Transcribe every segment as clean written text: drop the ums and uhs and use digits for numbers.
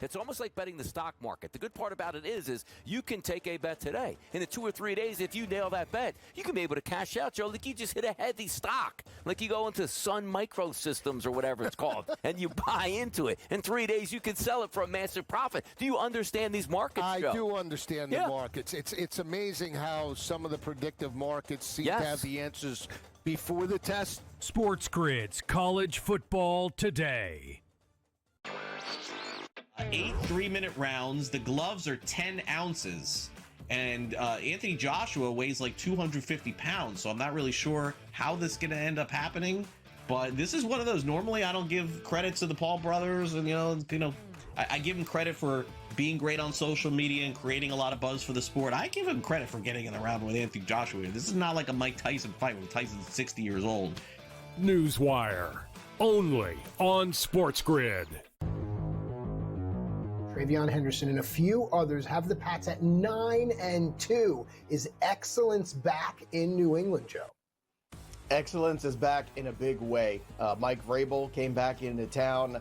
It's almost like betting the stock market. The good part about it is you can take a bet today. In the 2 or 3 days, if you nail that bet, you can be able to cash out, Joe. Like you just hit a heavy stock. Like you go into Sun Microsystems or whatever it's called, and you buy into it. In 3 days, you can sell it for a massive profit. Do you understand these markets, Joe? I do understand the markets. It's amazing how some of the predictive markets seem to have the answers before the test. SportsGrid's College Football Today. 8 3-minute rounds. The gloves are 10 ounces. And Anthony Joshua weighs like 250 pounds. So I'm not really sure how this is going to end up happening. But this is one of those. Normally, I don't give credit to the Paul brothers. And, I give them credit for being great on social media and creating a lot of buzz for the sport. I give him credit for getting in the round with Anthony Joshua. This is not like a Mike Tyson fight where Tyson's 60 years old. Newswire. Only on SportsGrid. TreVeyon Henderson and a few others have the Pats at 9-2. Is excellence back in New England, Joe? Excellence is back in a big way. Mike Vrabel came back into town.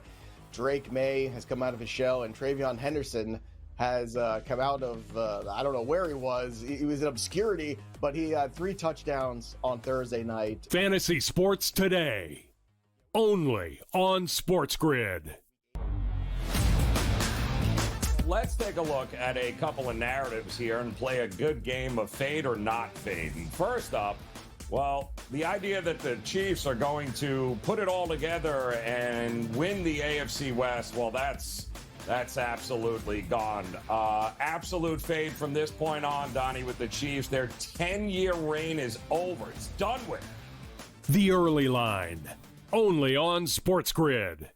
Drake May has come out of his shell, and TreVeyon Henderson has come out of, I don't know where he was. He was in obscurity, but he had 3 touchdowns on Thursday night. Fantasy Sports Today. Only on SportsGrid. Let's take a look at a couple of narratives here and play a good game of fade or not fade. And first up, well, the idea that the Chiefs are going to put it all together and win the AFC West, well, that's absolutely gone. Absolute fade from this point on, Donnie, with the Chiefs. Their 10-year reign is over. It's done with. The Early Line. Only on SportsGrid.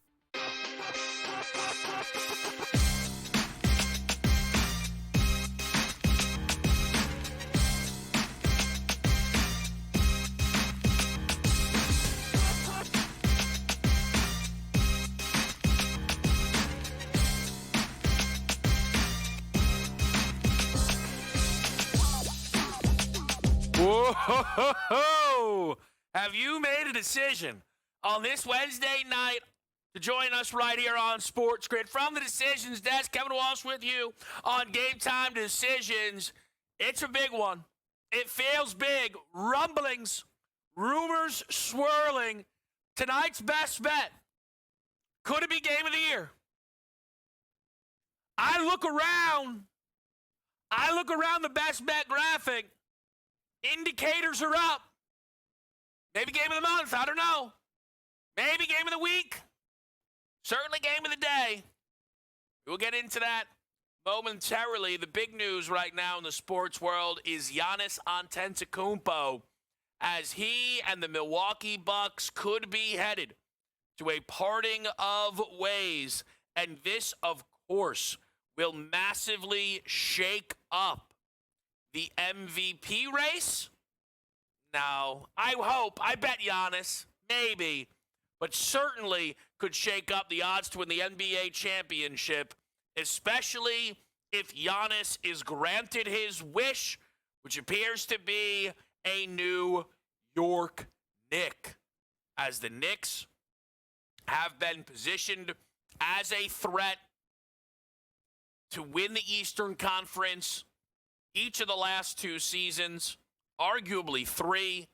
Whoa! Have you made a decision on this Wednesday night to join us right here on SportsGrid? From the Decisions Desk, Kevin Walsh with you on GameTime Decisions. It's a big one. It feels big. Rumblings, rumors swirling. Tonight's best bet. Could it be game of the year? I look around the best bet graphic. Indicators are up. Maybe game of the month. I don't know. Maybe game of the week. Certainly game of the day. We'll get into that momentarily. The big news right now in the sports world is Giannis Antetokounmpo, as he and the Milwaukee Bucks could be headed to a parting of ways. And this, of course, will massively shake up the MVP race? No. I bet Giannis, maybe, but certainly could shake up the odds to win the NBA championship, especially if Giannis is granted his wish, which appears to be a New York Knick, as the Knicks have been positioned as a threat to win the Eastern Conference each of the last 2 seasons, arguably 3,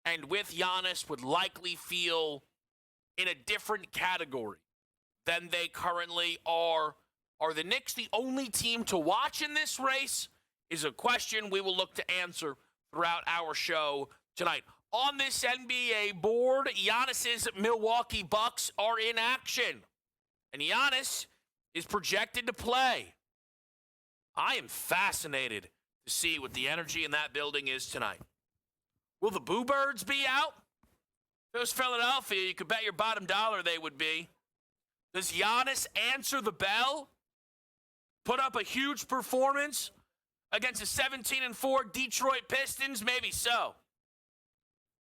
and with Giannis would likely feel in a different category than they currently are. Are the Knicks the only team to watch in this race? Is a question we will look to answer throughout our show tonight. On this NBA board, Giannis's Milwaukee Bucks are in action, and Giannis is projected to play. I am fascinated to see what the energy in that building is tonight. Will the Boo Birds be out? If it was Philadelphia, you could bet your bottom dollar they would be. Does Giannis answer the bell? Put up a huge performance against the 17-4 Detroit Pistons? Maybe so.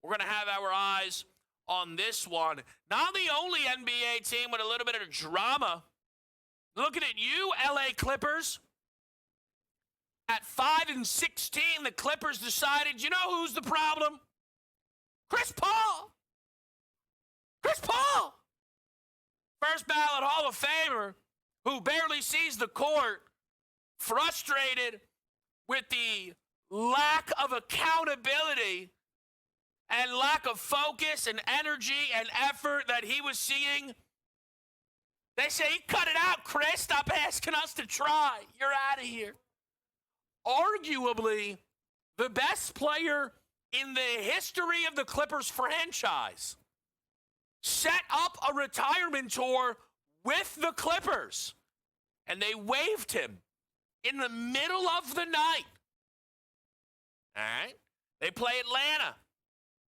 We're going to have our eyes on this one. Not the only NBA team with a little bit of drama. Looking at you, LA Clippers. At 5-16, the Clippers decided, you know who's the problem? Chris Paul. Chris Paul. First ballot Hall of Famer. who barely sees the court, frustrated with the lack of accountability and lack of focus and energy and effort that he was seeing. They say, cut it out, Chris. Stop asking us to try. You're out of here. Arguably, the best player in the history of the Clippers franchise set up a retirement tour with the Clippers, and they waived him in the middle of the night. All right? They play Atlanta.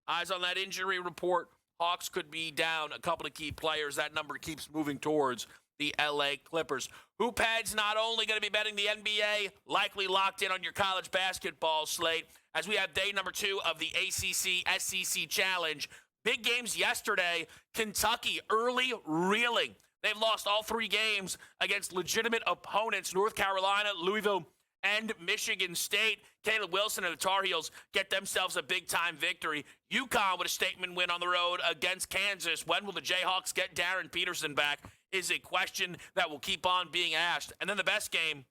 Eyes on that injury report. Hawks could be down a couple of key players. That number keeps moving towards the LA Clippers. Hoophead's not only going to be betting the NBA, likely locked in on your college basketball slate, as we have day number 2 of the ACC SEC Challenge. Big games yesterday. Kentucky early reeling. They've lost all 3 games against legitimate opponents, North Carolina, Louisville, and Michigan State. Caleb Wilson and the Tar Heels get themselves a big-time victory. UConn with a statement win on the road against Kansas. When will the Jayhawks get Darren Peterson back is a question that will keep on being asked. And then the best game,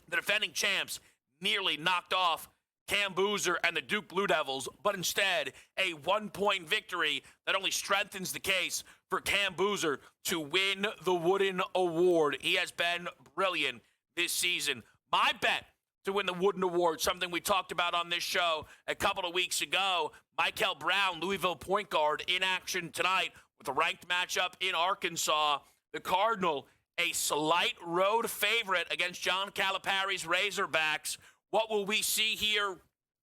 the defending champs nearly knocked off Cam Boozer and the Duke Blue Devils, but instead a 1-point victory that only strengthens the case for Cam Boozer to win the Wooden Award. He has been brilliant this season. My bet to win the Wooden Award, something we talked about on this show a couple of weeks ago. Michael Brown, Louisville point guard, in action tonight with a ranked matchup in Arkansas. The Cardinal, a slight road favorite against John Calipari's Razorbacks. What will we see here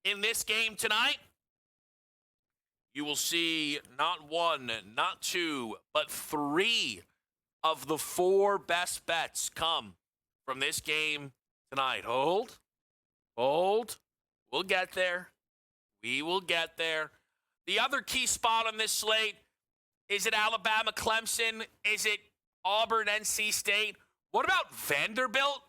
in this game tonight? You will see not 1, not 2, but 3 of the 4 best bets come from this game tonight. Hold. We'll get there. We will get there. The other key spot on this slate, is it Alabama, Clemson? Is it Auburn, NC State? What about Vanderbilt?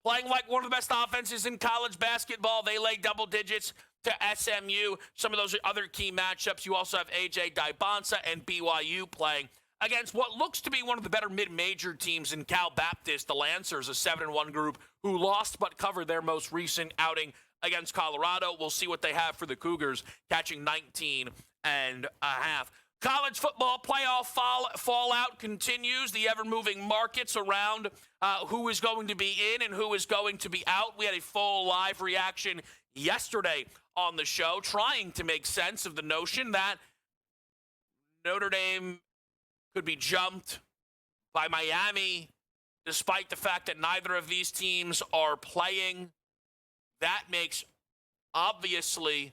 Playing like one of the best offenses in college basketball. They lay double digits to SMU. Some of those are other key matchups. You also have A.J. Dybonsa and BYU playing against what looks to be one of the better mid-major teams in Cal Baptist, the Lancers, a 7-1 group who lost but covered their most recent outing against Colorado. We'll see what they have for the Cougars, catching 19 and a half. College football playoff fallout continues. The ever-moving markets around who is going to be in and who is going to be out. We had a full live reaction yesterday on the show, trying to make sense of the notion that Notre Dame could be jumped by Miami, despite the fact that neither of these teams are playing. That makes obviously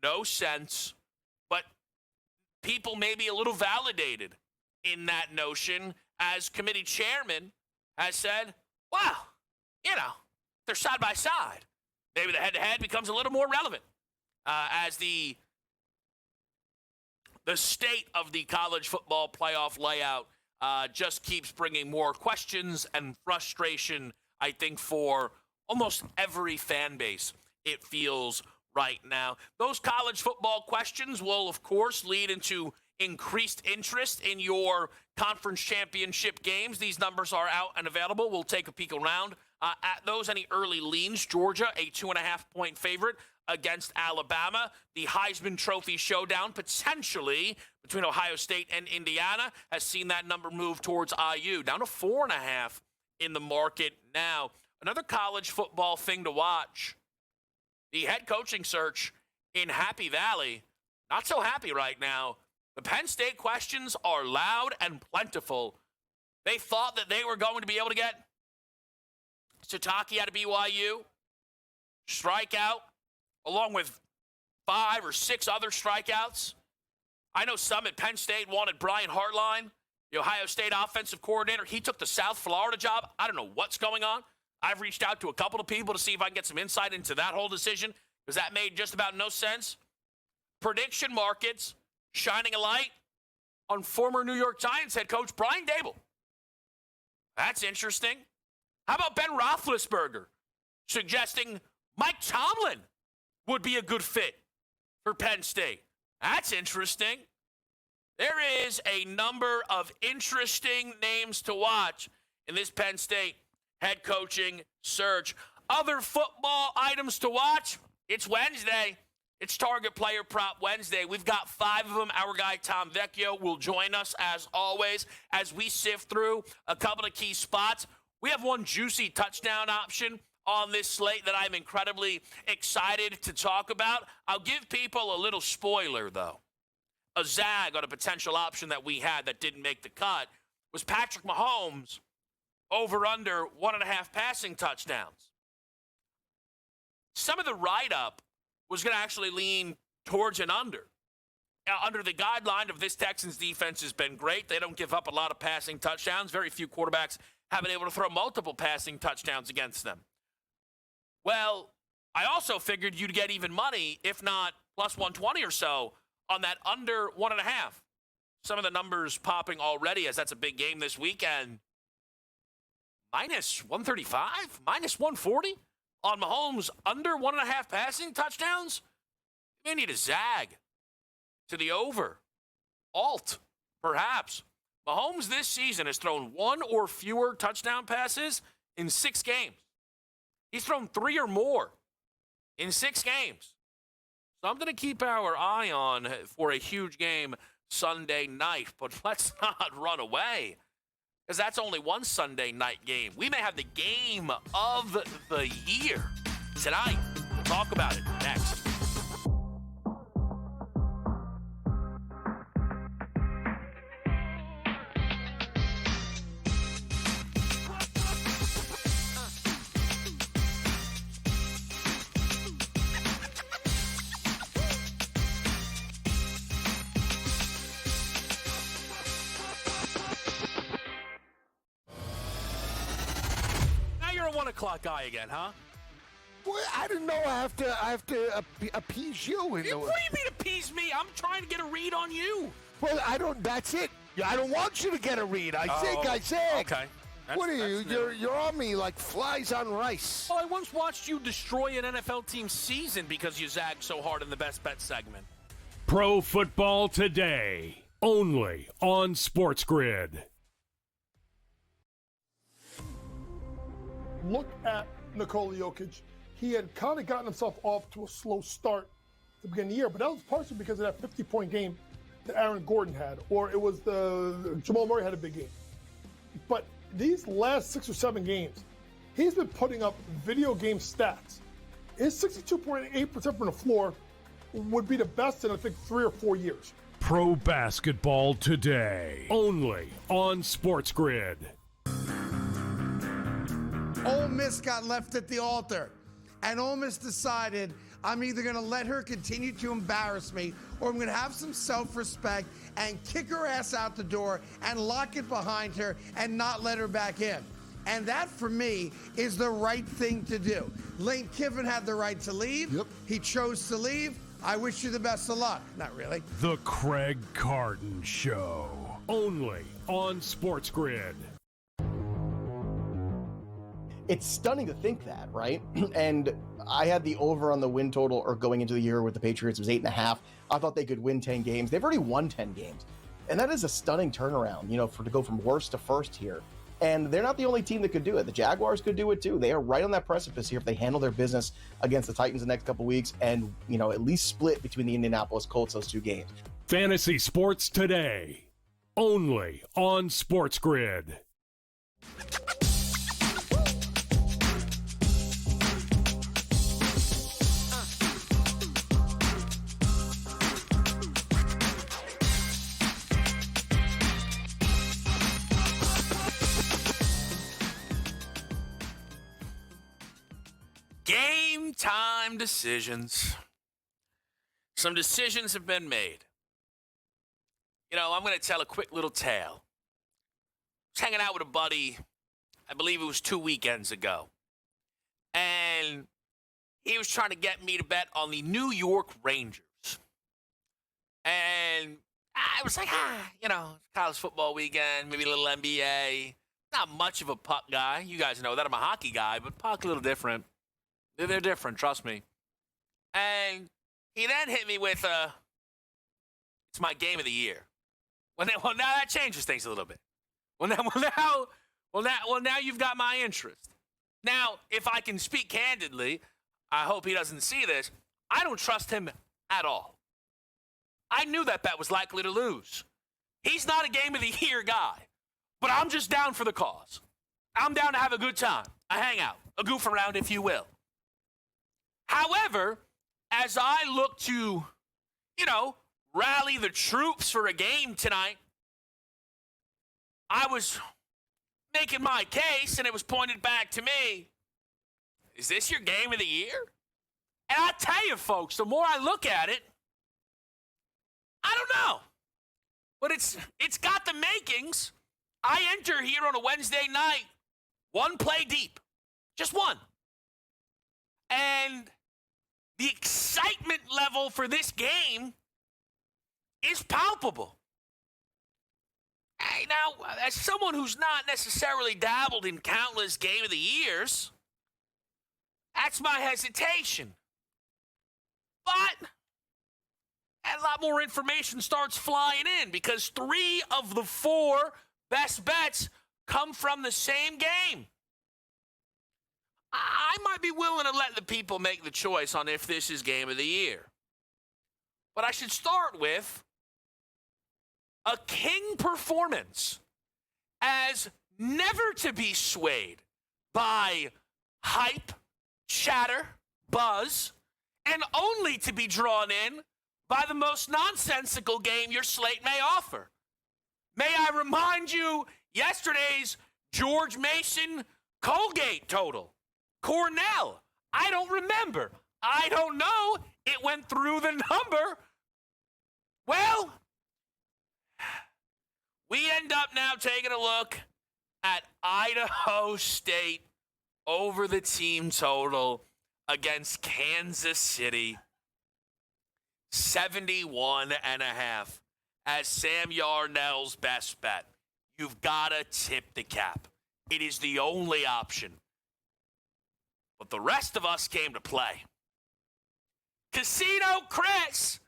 no sense, but people may be a little validated in that notion, as committee chairman has said, well, they're side by side. Maybe the head-to-head becomes a little more relevant as the state of the college football playoff layout just keeps bringing more questions and frustration, I think, for almost every fan base, it feels right now. Those college football questions will, of course, lead into increased interest in your conference championship games. These numbers are out and available. We'll take a peek around at those. Any early leans? Georgia, a 2.5-point favorite against Alabama. The Heisman Trophy showdown, potentially between Ohio State and Indiana, has seen that number move towards IU, down to 4.5 in the market now. Another college football thing to watch, the head coaching search in Happy Valley. Not so happy right now. The Penn State questions are loud and plentiful. They thought that they were going to be able to get Sataki out of BYU, strikeout, along with 5 or 6 other strikeouts. I know some at Penn State wanted Brian Hartline, the Ohio State offensive coordinator. He took the South Florida job. I don't know what's going on. I've reached out to a couple of people to see if I can get some insight into that whole decision, because that made just about no sense. Prediction markets shining a light on former New York Giants head coach Brian Dable. That's interesting. How about Ben Roethlisberger suggesting Mike Tomlin would be a good fit for Penn State? That's interesting. There is a number of interesting names to watch in this Penn State head coaching search. Other football items to watch. It's Wednesday. It's Target Player Prop Wednesday. We've got 5 of them. Our guy Tom Vecchio will join us as always as we sift through a couple of key spots. We have one juicy touchdown option on this slate that I'm incredibly excited to talk about. I'll give people a little spoiler, though. A zag on a potential option that we had that didn't make the cut was Patrick Mahomes over under 1.5 passing touchdowns. Some of the write-up was going to actually lean towards an under. Now, under the guideline of this Texans defense has been great. They don't give up a lot of passing touchdowns. Very few quarterbacks have been able to throw multiple passing touchdowns against them. Well, I also figured you'd get even money, if not plus 120 or so, on that under 1.5. Some of the numbers popping already as that's a big game this weekend. Minus 135, minus 140 on Mahomes under 1.5 passing touchdowns. You may need a zag to the over. Alt, perhaps. Mahomes this season has thrown 1 or fewer touchdown passes in 6 games. He's thrown 3 or more in 6 games. Something to keep our eye on for a huge game Sunday night. But let's not run away, because that's only one Sunday night game. We may have the game of the year tonight. We'll talk about it next. You're a 1 o'clock guy again, huh? Well, I didn't know I have to appease you. What do you mean appease me? I'm trying to get a read on you. Well, I don't. That's it. I don't want you to get a read. I zig. Okay. What are you? You're on me like flies on rice. Well, I once watched you destroy an NFL team's season because you zagged so hard in the best bet segment. Pro Football Today, only on SportsGrid. Look at Nikola Jokic. He had kind of gotten himself off to a slow start at the beginning of the year, but that was partially because of that 50-point game that Aaron Gordon had, or it was the Jamal Murray had a big game. But these last 6 or 7 games, he's been putting up video game stats. His 62.8% from the floor would be the best in, I think, 3 or 4 years. Pro Basketball Today, only on SportsGrid. Ole Miss got left at the altar, and Ole Miss decided, I'm either going to let her continue to embarrass me, or I'm going to have some self-respect and kick her ass out the door and lock it behind her and not let her back in. And that, for me, is the right thing to do. Lane Kiffin had the right to leave. Yep. He chose to leave. I wish you the best of luck. Not really. The Craig Carton Show, only on SportsGrid. It's stunning to think that, right? And I had the over on the win total, or going into the year with the Patriots, it was 8.5. I thought they could win 10 games. They've already won 10 games. And that is a stunning turnaround, to go from worst to first here. And they're not the only team that could do it. The Jaguars could do it too. They are right on that precipice here if they handle their business against the Titans the next couple weeks and, at least split between the Indianapolis Colts, those 2 games. Fantasy Sports Today, only on SportsGrid. Game time decisions. Some decisions have been made. I'm going to tell a quick little tale. I was hanging out with a buddy, I believe it was 2 weekends ago. And he was trying to get me to bet on the New York Rangers. And I was like, college football weekend, maybe a little NBA. Not much of a puck guy. You guys know that. I'm a hockey guy, but puck a little different. They're different, trust me. And he then hit me with it's my game of the year. Well, now that changes things a little bit. Well, now Well, now you've got my interest. Now, if I can speak candidly, I hope he doesn't see this. I don't trust him at all. I knew that bet was likely to lose. He's not a game of the year guy, but I'm just down for the cause. I'm down to have a good time, a hangout, a goof around, if you will. However, as I look to, rally the troops for a game tonight, I was making my case, and it was pointed back to me. Is this your game of the year? And I tell you, folks, the more I look at it, I don't know. But it's got the makings. I enter here on a Wednesday night, one play deep. Just one. And the excitement level for this game is palpable. Hey, now, as someone who's not necessarily dabbled in countless game of the years, that's my hesitation. But a lot more information starts flying in because 3 of the 4 best bets come from the same game. I might be willing to let the people make the choice on if this is game of the year. But I should start with a king performance as never to be swayed by hype, chatter, buzz, and only to be drawn in by the most nonsensical game your slate may offer. May I remind you yesterday's George Mason Colgate total. Cornell, I don't remember. I don't know. It went through the number. Well, we end up now taking a look at Idaho State over the team total against Kansas City. 71.5 as Sam Yarnell's best bet. You've got to tip the cap. It is the only option. But the rest of us came to play. Casino Chris,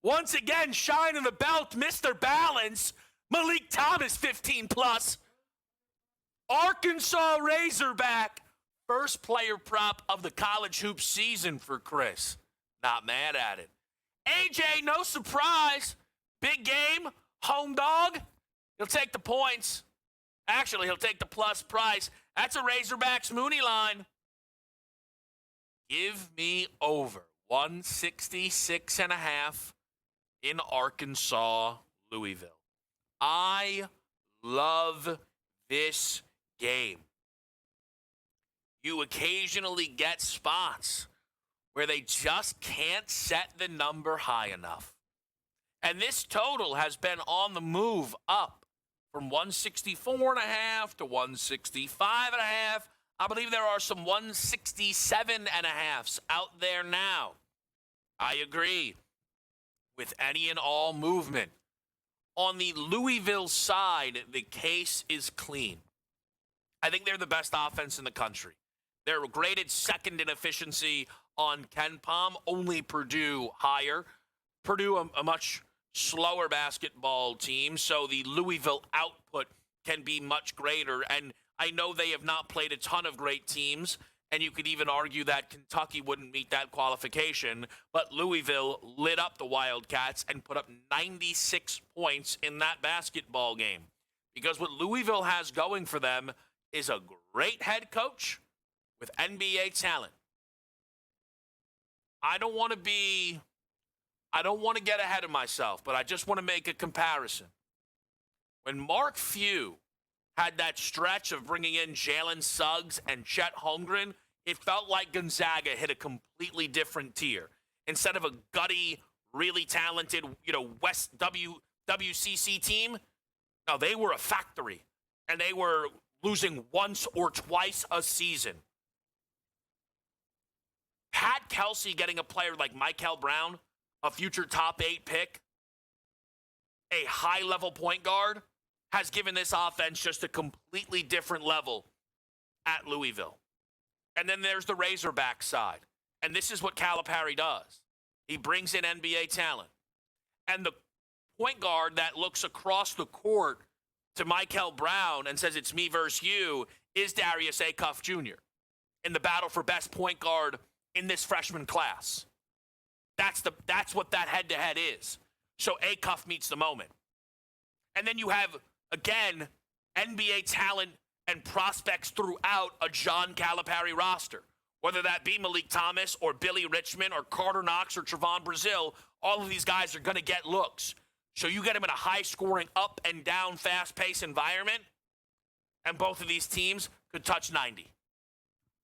once again shining the belt, Mr. Balance. Malik Thomas, 15 plus. Arkansas Razorback, first player prop of the college hoop season for Chris. Not mad at it. AJ, no surprise. Big game, home dog. He'll take the points. Actually, he'll take the plus price. That's a Razorbacks Mooney line. Give me over 166.5 in Arkansas, Louisville. I love this game. You occasionally get spots where they just can't set the number high enough. And this total has been on the move up from 164.5 to 165.5. I believe there are some 167.5s out there now. I agree with any and all movement. On the Louisville side, the case is clean. I think they're the best offense in the country. They're graded second in efficiency on KenPom, only Purdue higher. Purdue, a much slower basketball team, so the Louisville output can be much greater. And I know they have not played a ton of great teams, and you could even argue that Kentucky wouldn't meet that qualification, but Louisville lit up the Wildcats and put up 96 points in that basketball game. Because what Louisville has going for them is a great head coach with NBA talent. I don't want to get ahead of myself, but I just want to make a comparison. When Mark Few had that stretch of bringing in Jalen Suggs and Chet Holmgren, it felt like Gonzaga hit a completely different tier. Instead of a gutty, really talented, West WCC team, no, they were a factory, and they were losing once or twice a season. Pat Kelsey getting a player like Michael Brown, a future top 8 pick, a high-level point guard, has given this offense just a completely different level at Louisville. And then there's the Razorback side. And this is what Calipari does. He brings in NBA talent. And the point guard that looks across the court to Michael Brown and says it's me versus you is Darius Acuff Jr. in the battle for best point guard in this freshman class. That's what that head-to-head is. So Acuff meets the moment. And then you have, again, NBA talent and prospects throughout a John Calipari roster. Whether that be Malik Thomas or Billy Richmond or Carter Knox or Trevon Brazile, all of these guys are going to get looks. So you get them in a high-scoring, up and down, fast-paced environment, and both of these teams could touch 90.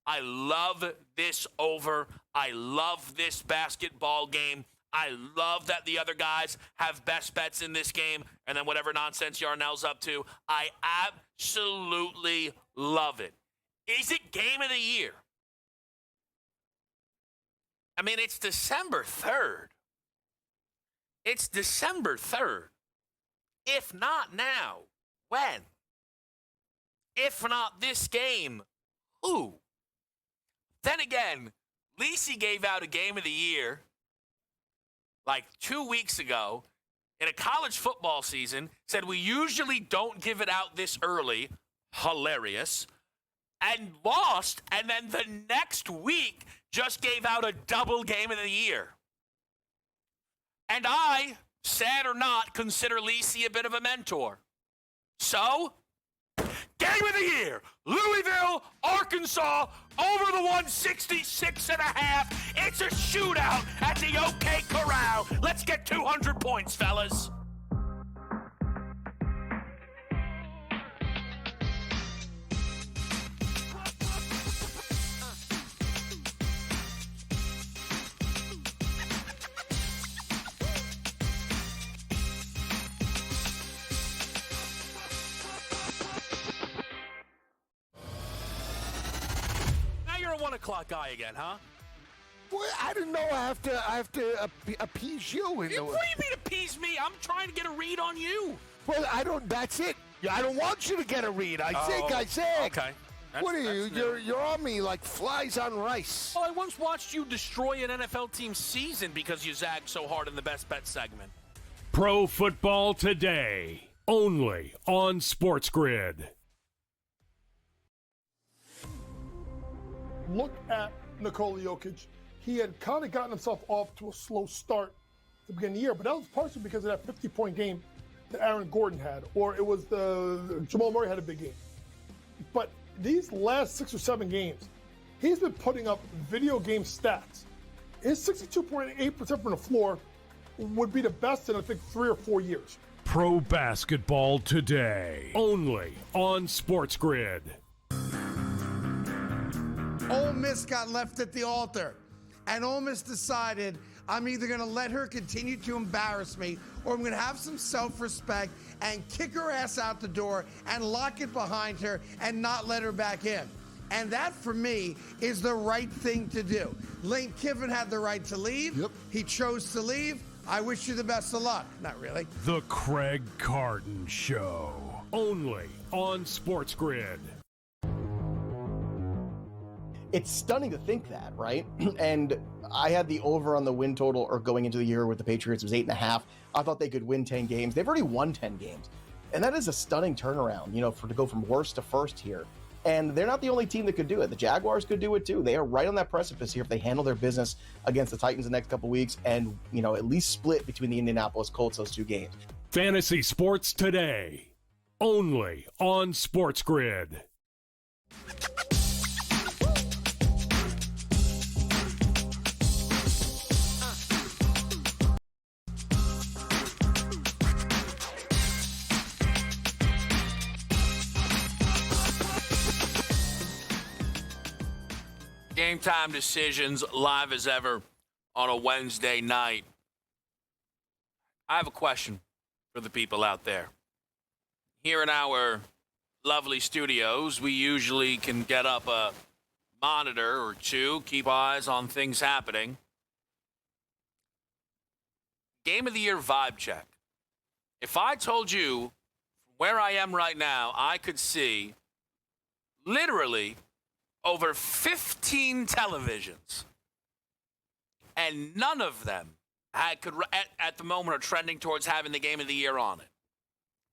I love this over. I love this basketball game. I love that the other guys have best bets in this game, and then whatever nonsense Yarnell's up to. I absolutely love it. Is it game of the year? I mean, it's December 3rd. It's December 3rd. If not now, when? If not this game, who? Then again, Lisi gave out a game of the year like 2 weeks ago in a college football season, said we usually don't give it out this early. Hilarious. And lost, and then the next week just gave out a double game of the year. And I, sad or not, consider Lisi a bit of a mentor. So, game of the year, Louisville, Arkansas, over the 166.5. It's a shootout at the OK Corral. Let's get 200 points, fellas. You're a 1 o'clock guy again, huh? Well, I didn't know I have to appease you. What do you mean appease me? I'm trying to get a read on you. Well, I don't. That's it. I don't want you to get a read. I said. Okay. What are you? You're on me like flies on rice. Well, I once watched you destroy an NFL team's season because you zagged so hard in the best bet segment. Pro Football Today, only on SportsGrid. Look at Nikola Jokic. He had kind of gotten himself off to a slow start at the beginning of the year, but that was partially because of that 50-point game that Aaron Gordon had, or it was the Jamal Murray had a big game. But these last 6 or 7 games, he's been putting up video game stats. His 62.8% from the floor would be the best in, I think, 3 or 4 years. Pro Basketball Today, only on SportsGrid. Ole Miss got left at the altar, and Ole Miss decided I'm either going to let her continue to embarrass me, or I'm going to have some self-respect and kick her ass out the door and lock it behind her and not let her back in. And that, for me, is the right thing to do. Lane Kiffin had the right to leave. Yep. He chose to leave. I wish you the best of luck. Not really. The Craig Carton Show, only on SportsGrid. It's stunning to think that, right? And I had the over on the win total, or going into the year with the Patriots, was 8.5. I thought they could win 10 games. They've already won 10 games. And that is a stunning turnaround, to go from worst to first here. And they're not the only team that could do it. The Jaguars could do it too. They are right on that precipice here if they handle their business against the Titans the next couple weeks and, at least split between the Indianapolis Colts those 2 games. Fantasy Sports Today, only on SportsGrid. Game time decisions live as ever on a Wednesday night. I have a question for the people out there. Here in our lovely studios, we usually can get up a monitor or two, keep eyes on things happening. Game of the year vibe check. If I told you where I am right now, I could see literally over 15 televisions, and none of them at the moment are trending towards having the game of the year on it.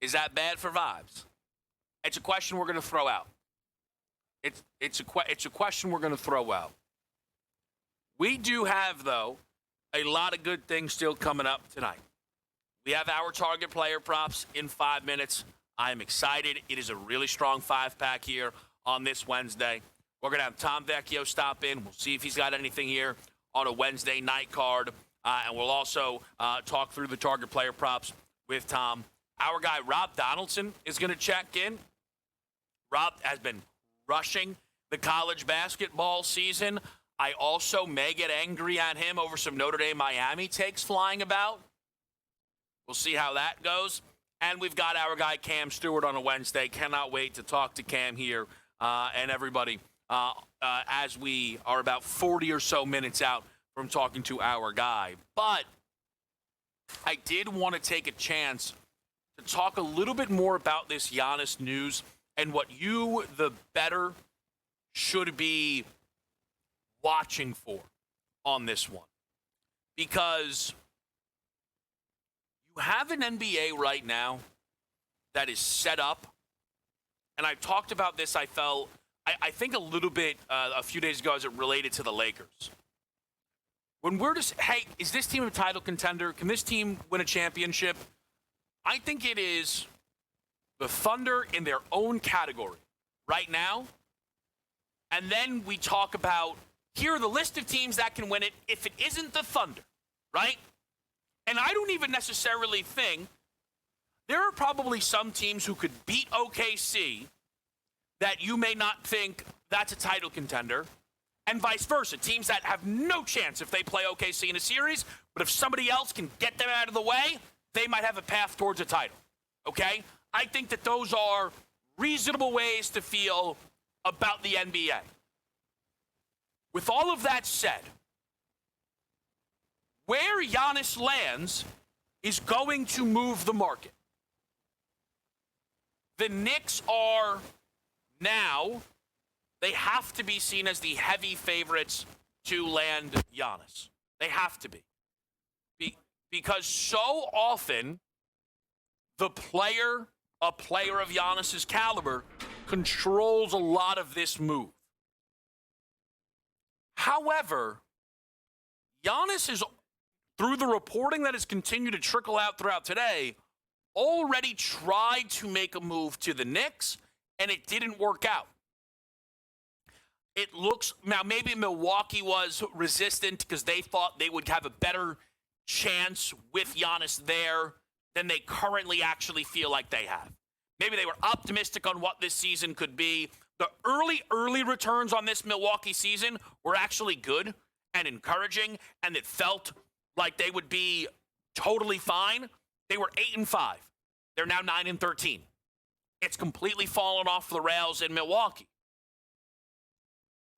Is that bad for vibes? It's a question we're going to throw out. It's a question we're going to throw out. We do have, though, a lot of good things still coming up tonight. We have our target player props in 5 minutes. I am excited. It is a really strong 5-pack here on this Wednesday. We're going to have Tom Vecchio stop in. We'll see if he's got anything here on a Wednesday night card. And we'll also talk through the target player props with Tom. Our guy, Rob Donaldson, is going to check in. Rob has been rushing the college basketball season. I also may get angry at him over some Notre Dame Miami takes flying about. We'll see how that goes. And we've got our guy Cam Stewart on a Wednesday. Cannot wait to talk to Cam here and everybody as we are about 40 or so minutes out from talking to our guy. But I did want to take a chance to talk a little bit more about this Giannis news and what you, the better, should be watching for on this one. Because you have an NBA right now that is set up, and I talked about this, I think a little bit a few days ago as it related to the Lakers. When we're just, hey, is this team a title contender? Can this team win a championship? I think it is the Thunder in their own category right now. And then we talk about, here are the list of teams that can win it if it isn't the Thunder, right? And I don't even necessarily think, there are probably some teams who could beat OKC that you may not think that's a title contender, and vice versa. Teams that have no chance if they play OKC in a series, but if somebody else can get them out of the way, they might have a path towards a title, okay? I think that those are reasonable ways to feel about the NBA. With all of that said, where Giannis lands is going to move the market. The Knicks are now, they have to be seen as the heavy favorites to land Giannis. They have to be. Because so often, a player of Giannis's caliber controls a lot of this move. However, Giannis is, through the reporting that has continued to trickle out throughout today, already tried to make a move to the Knicks, and it didn't work out. It looks, now maybe Milwaukee was resistant because they thought they would have a better chance with Giannis there than they currently actually feel like they have. Maybe they were optimistic on what this season could be. The early returns on this Milwaukee season were actually good and encouraging, and it felt like they would be totally fine. They were 8-5. They're now 9-13. It's completely fallen off the rails in Milwaukee.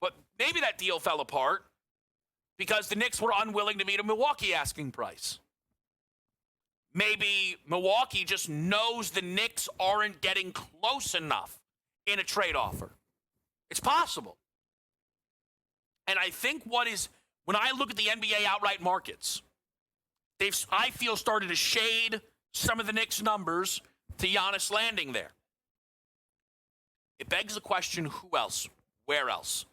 But maybe that deal fell apart because the Knicks were unwilling to meet a Milwaukee asking price. Maybe Milwaukee just knows the Knicks aren't getting close enough in a trade offer. It's possible. And I think when I look at the NBA outright markets, they've, I feel, started to shade some of the Knicks' numbers to Giannis landing there. It begs the question, who else? Where else?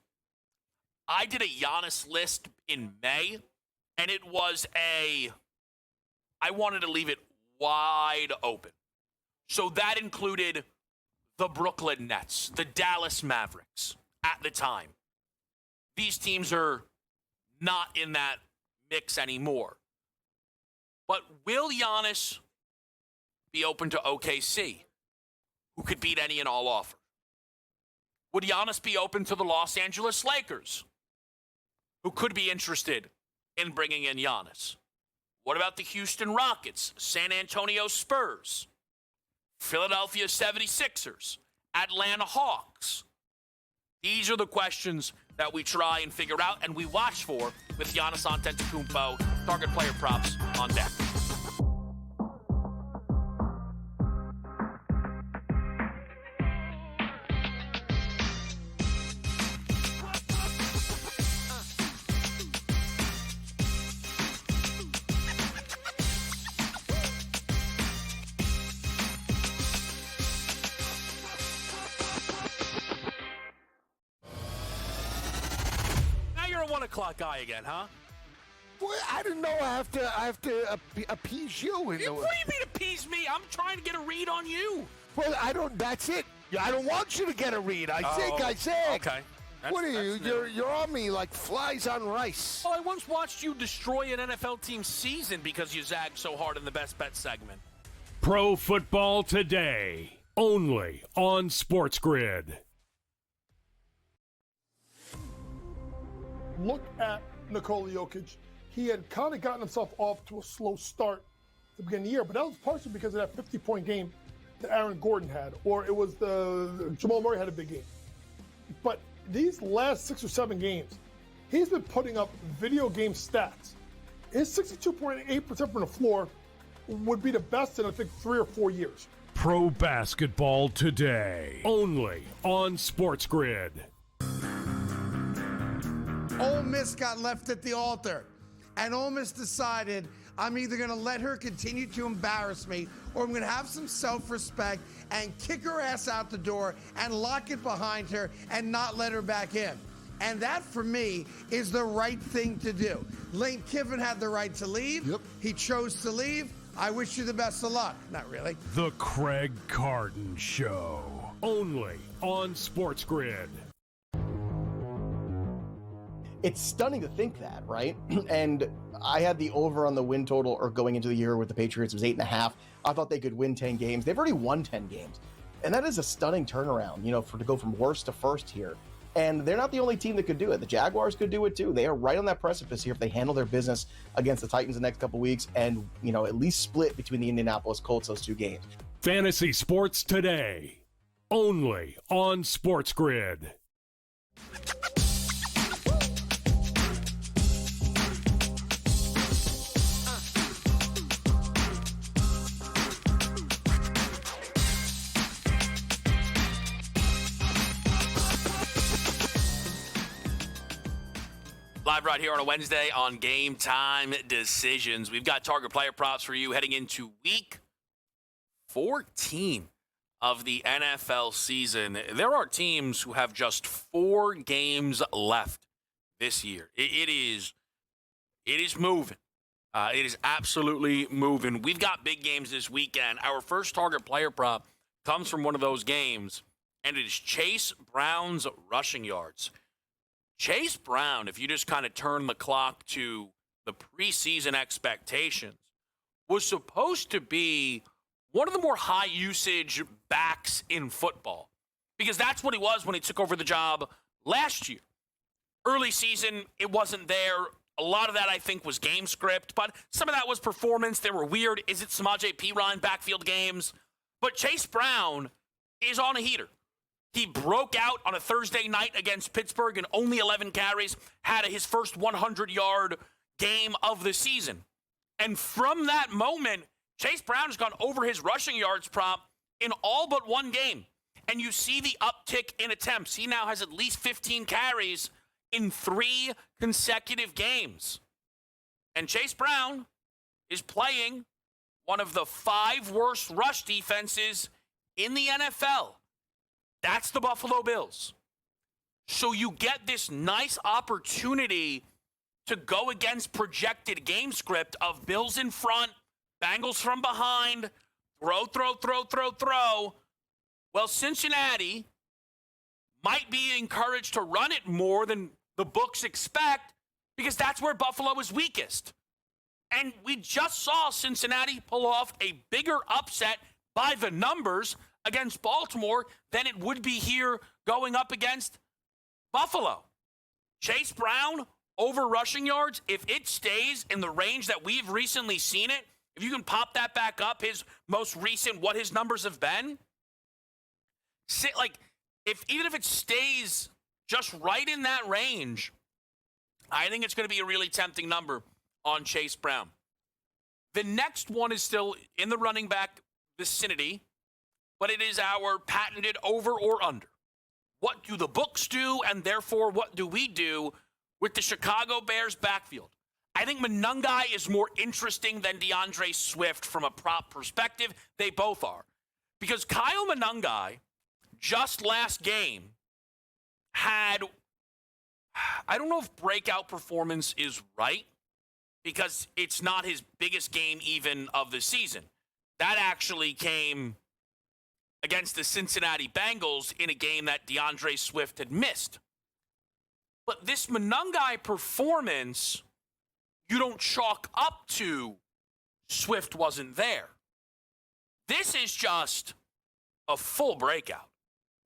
I did a Giannis list in May, and it was I wanted to leave it wide open. So that included the Brooklyn Nets, the Dallas Mavericks at the time. These teams are not in that mix anymore. But will Giannis be open to OKC, who could beat any and all offer? Would Giannis be open to the Los Angeles Lakers, who could be interested in bringing in Giannis? What about the Houston Rockets, San Antonio Spurs, Philadelphia 76ers, Atlanta Hawks? These are the questions that we try and figure out and we watch for with Giannis Antetokounmpo. Target player props on deck. 1 o'clock guy again, huh? Well, I didn't know I have to appease you. What do you mean appease me? I'm trying to get a read on you. Well, I don't. That's it. I don't want you to get a read. I said. Okay. What are you? You're on me like flies on rice. Well, I once watched you destroy an NFL team's season because you zagged so hard in the best bet segment. Pro Football Today, only on SportsGrid. Look at Nikola Jokic. He had kind of gotten himself off to a slow start at the beginning of the year, but that was partially because of that 50-point game that Aaron Gordon had, or it was the Jamal Murray had a big game. But these last 6 or 7 games, he's been putting up video game stats. His 62.8% from the floor would be the best in, I think, 3 or 4 years. Pro Basketball Today, only on SportsGrid. Ole Miss got left at the altar, and Ole Miss decided, I'm either going to let her continue to embarrass me, or I'm going to have some self-respect and kick her ass out the door and lock it behind her and not let her back in. And that, for me, is the right thing to do. Lane Kiffin had the right to leave. Yep. He chose to leave. I wish you the best of luck. Not really. The Craig Carton Show, only on SportsGrid. It's stunning to think that, right? And I had the over on the win total, or going into the year with the Patriots, was 8.5. I thought they could win 10 games. They've already won 10 games. And that is a stunning turnaround, to go from worst to first here. And they're not the only team that could do it. The Jaguars could do it too. They are right on that precipice here if they handle their business against the Titans the next couple weeks and, at least split between the Indianapolis Colts those 2 games. Fantasy Sports Today, only on SportsGrid. Live right here on a Wednesday on Game Time Decisions. We've got target player props for you heading into week 14 of the NFL season. There are teams who have just 4 games left this year. It is moving. It is absolutely moving. We've got big games this weekend. Our first target player prop comes from one of those games, and it is Chase Brown's rushing yards. Chase Brown, if you just kind of turn the clock to the preseason expectations, was supposed to be one of the more high-usage backs in football, because that's what he was when he took over the job last year. Early season, it wasn't there. A lot of that, I think, was game script, but some of that was performance. They were weird. Is it Samaje Perine backfield games? But Chase Brown is on a heater. He broke out on a Thursday night against Pittsburgh in only 11 carries, had his first 100-yard game of the season. And from that moment, Chase Brown has gone over his rushing yards prop in all but one game. And you see the uptick in attempts. He now has at least 15 carries in 3 consecutive games. And Chase Brown is playing one of the 5 worst rush defenses in the NFL. That's the Buffalo Bills. So you get this nice opportunity to go against projected game script of Bills in front, Bengals from behind, throw. Well, Cincinnati might be encouraged to run it more than the books expect because that's where Buffalo is weakest. And we just saw Cincinnati pull off a bigger upset by the numbers against Baltimore than it would be here going up against Buffalo. Chase Brown over rushing yards, if it stays in the range that we've recently seen it, if you can pop that back up, his most recent, what his numbers have been, even if it stays just right in that range, I think it's going to be a really tempting number on Chase Brown. The next one is still in the running back vicinity, but it is our patented over or under. What do the books do, and therefore what do we do with the Chicago Bears backfield? I think Monungai is more interesting than DeAndre Swift from a prop perspective. They both are. Because Kyle Monungai, just last game, had, I don't know if breakout performance is right because it's not his biggest game even of the season. That actually came against the Cincinnati Bengals in a game that DeAndre Swift had missed. But this Monangai performance, you don't chalk up to Swift wasn't there. This is just a full breakout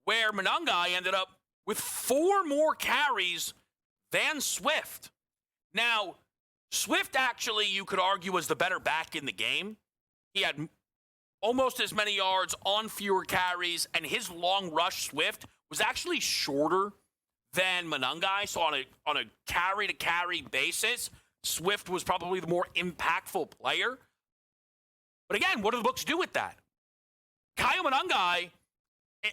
where Monangai ended up with 4 more carries than Swift. Now, Swift actually, you could argue, was the better back in the game. He had almost as many yards on fewer carries, and his long rush Swift was actually shorter than Monangai. So on a carry-to-carry basis, Swift was probably the more impactful player. But again, what do the books do with that? Kyle Monangai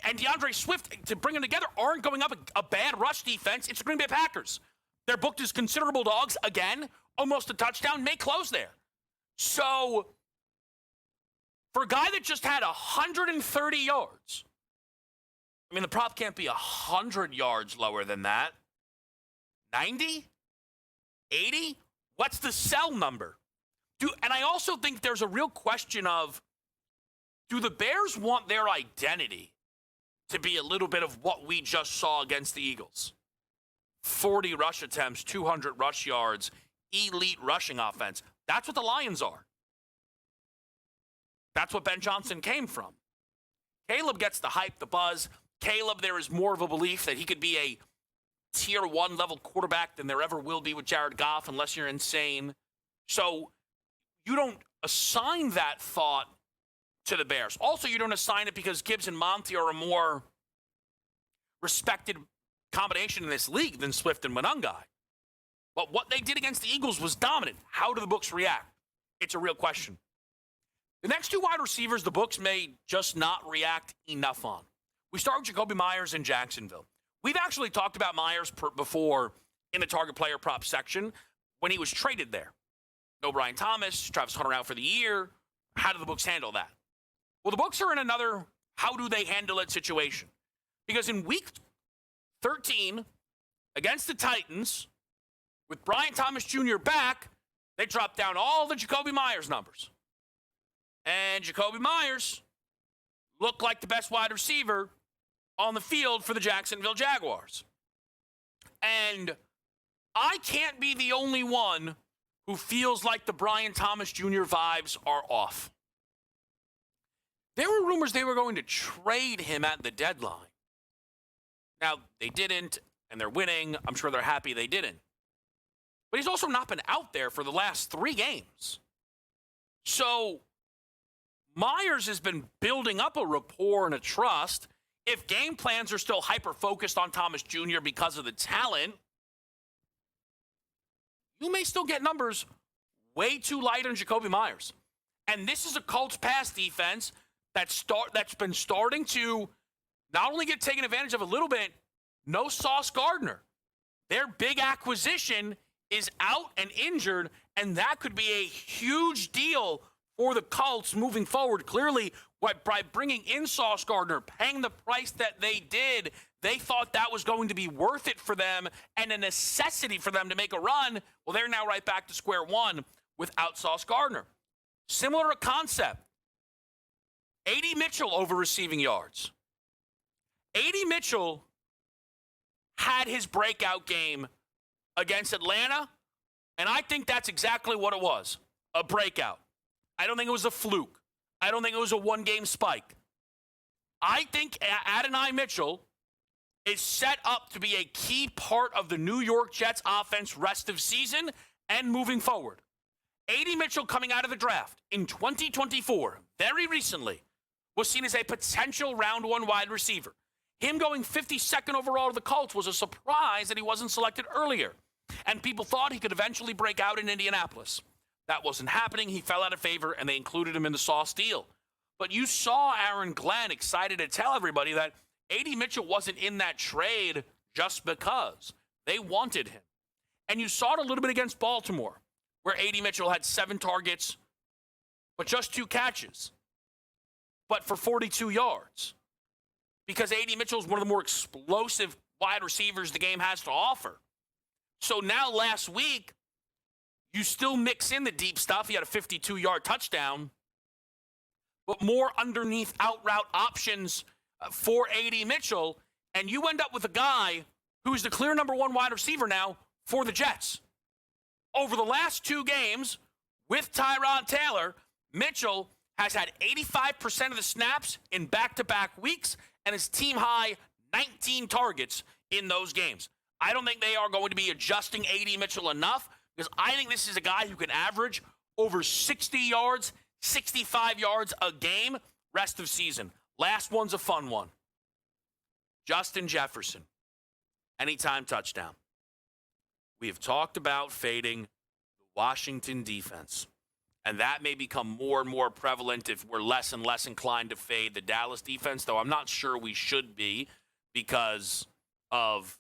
and DeAndre Swift, to bring them together, aren't going up a bad rush defense. It's the Green Bay Packers. They're booked as considerable dogs. Again, almost a touchdown, may close there. So for a guy that just had 130 yards, I mean, the prop can't be 100 yards lower than that. 90? 80? What's the sell number? And I also think there's a real question of, do the Bears want their identity to be a little bit of what we just saw against the Eagles? 40 rush attempts, 200 rush yards, elite rushing offense. That's what the Lions are. That's what Ben Johnson came from. Caleb gets the hype, the buzz. Caleb, there is more of a belief that he could be a tier 1 level quarterback than there ever will be with Jared Goff, unless you're insane. So you don't assign that thought to the Bears. Also, you don't assign it because Gibbs and Monty are a more respected combination in this league than Swift and Monangai. But what they did against the Eagles was dominant. How do the books react? It's a real question. The next 2 wide receivers, the books may just not react enough on. We start with Jacoby Myers in Jacksonville. We've actually talked about Myers before in the target player prop section when he was traded there. No Brian Thomas, Travis Hunter out for the year. How do the books handle that? Well, the books are in another how do they handle it situation. Because in week 13, against the Titans, with Brian Thomas Jr. back, they dropped down all the Jacoby Myers numbers. And Jacoby Myers looked like the best wide receiver on the field for the Jacksonville Jaguars. And I can't be the only one who feels like the Brian Thomas Jr. vibes are off. There were rumors they were going to trade him at the deadline. Now, they didn't, and they're winning. I'm sure they're happy they didn't. But he's also not been out there for the last 3 games. So Myers has been building up a rapport and a trust. If game plans are still hyper-focused on Thomas Jr. because of the talent, you may still get numbers way too light on Jacoby Myers. And this is a Colts pass defense that's been starting to not only get taken advantage of a little bit, no Sauce Gardner. Their big acquisition is out and injured, and that could be a huge deal for the Colts moving forward. Clearly, by bringing in Sauce Gardner, paying the price that they did, they thought that was going to be worth it for them and a necessity for them to make a run. Well, they're now right back to square one without Sauce Gardner. Similar concept. A.D. Mitchell over receiving yards. A.D. Mitchell had his breakout game against Atlanta, and I think that's exactly what it was, a breakout. I don't think it was a fluke. I don't think it was a one-game spike. I think Adonai Mitchell is set up to be a key part of the New York Jets offense rest of season and moving forward. A.D. Mitchell coming out of the draft in 2024, very recently, was seen as a potential round 1 wide receiver. Him going 52nd overall to the Colts was a surprise that he wasn't selected earlier. And people thought he could eventually break out in Indianapolis. That wasn't happening. He fell out of favor, and they included him in the Sauce deal. But you saw Aaron Glenn excited to tell everybody that A.D. Mitchell wasn't in that trade just because. They wanted him. And you saw it a little bit against Baltimore, where A.D. Mitchell had 7 targets, but just 2 catches, but for 42 yards. Because A.D. Mitchell is one of the more explosive wide receivers the game has to offer. So now last week, you still mix in the deep stuff. He had a 52-yard touchdown, but more underneath out route options for A.D. Mitchell, and you end up with a guy who's the clear number one wide receiver now for the Jets. Over the last 2 games with Tyrod Taylor, Mitchell has had 85% of the snaps in back-to-back weeks and his team-high 19 targets in those games. I don't think they are going to be adjusting A.D. Mitchell enough because I think this is a guy who can average over 60 yards, 65 yards a game rest of season. Last one's a fun one. Justin Jefferson, anytime touchdown. We have talked about fading the Washington defense, and that may become more and more prevalent if we're less and less inclined to fade the Dallas defense, though I'm not sure we should be because of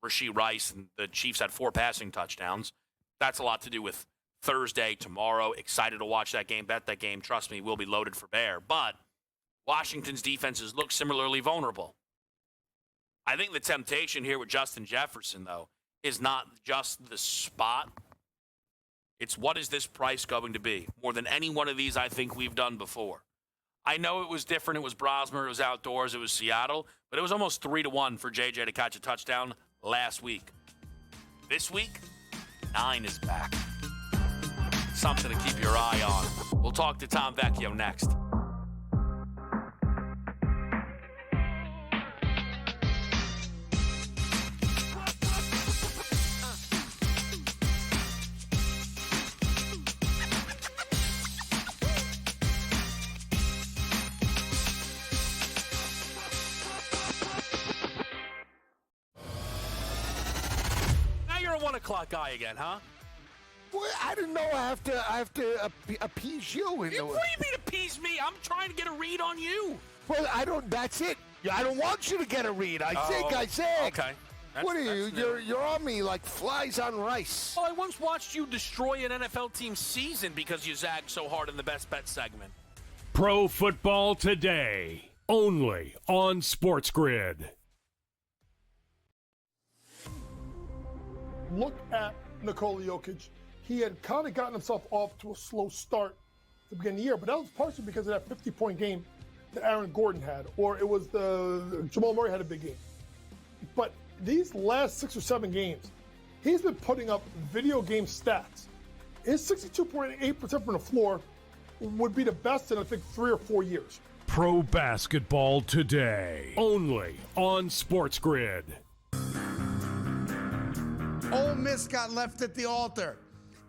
Rashee Rice and the Chiefs had 4 passing touchdowns. That's a lot to do with Thursday, tomorrow. Excited to watch that game, bet that game. Trust me, we'll be loaded for bear. But Washington's defenses look similarly vulnerable. I think the temptation here with Justin Jefferson, though, is not just the spot. It's what is this price going to be? More than any one of these I think we've done before. I know it was different. It was Brosmer. It was outdoors. It was Seattle. But it was almost 3-1 for JJ to catch a touchdown last week. This week, 9 is back. Something to keep your eye on. We'll talk to Tom Vecchio next. Now you're a 1 o'clock guy again, huh? Well, I didn't know I have to appease you. What do you mean appease me? I'm trying to get a read on you. Well, I don't. That's it. I don't want you to get a read. I said. Okay. What are you? You're on me like flies on rice. Well, I once watched you destroy an NFL team's season because you zagged so hard in the best bet segment. Pro Football Today, only on SportsGrid. Look at Nikola Jokic. He had kind of gotten himself off to a slow start at the beginning of the year, but that was partially because of that 50-point game that Aaron Gordon had, or it was the Jamal Murray had a big game. But these last 6 or 7 games, he's been putting up video game stats. His 62.8% from the floor would be the best in, I think, 3 or 4 years. Pro Basketball Today, only on SportsGrid. Ole Miss got left at the altar,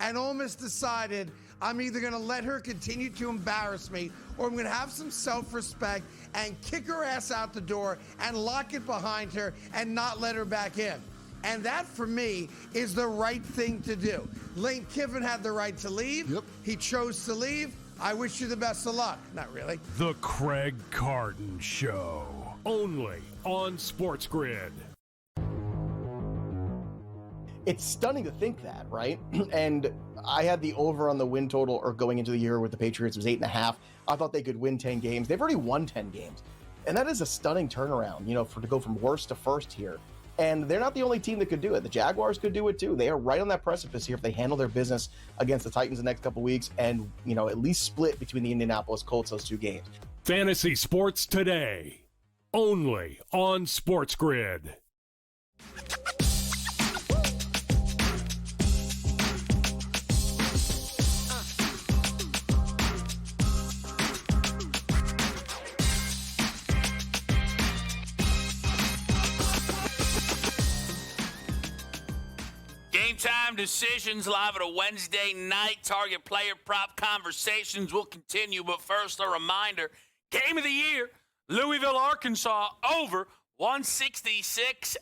and Ole Miss decided, I'm either going to let her continue to embarrass me, or I'm going to have some self-respect and kick her ass out the door and lock it behind her and not let her back in. And that, for me, is the right thing to do. Lane Kiffin had the right to leave. Yep. He chose to leave. I wish you the best of luck. Not really. The Craig Carton Show, only on SportsGrid. It's stunning to think that, right? And I had the over on the win total, or going into the year with the Patriots, it was 8.5. I thought they could win 10 games. They've already won 10 games. And that is a stunning turnaround, to go from worst to first here. And they're not the only team that could do it. The Jaguars could do it too. They are right on that precipice here if they handle their business against the Titans the next couple weeks and, at least split between the Indianapolis Colts those 2 games. Fantasy Sports Today, only on SportsGrid. GameTime decisions live at a Wednesday night. Target player prop conversations will continue, but first a reminder, game of the year, Louisville, Arkansas, over 166.5.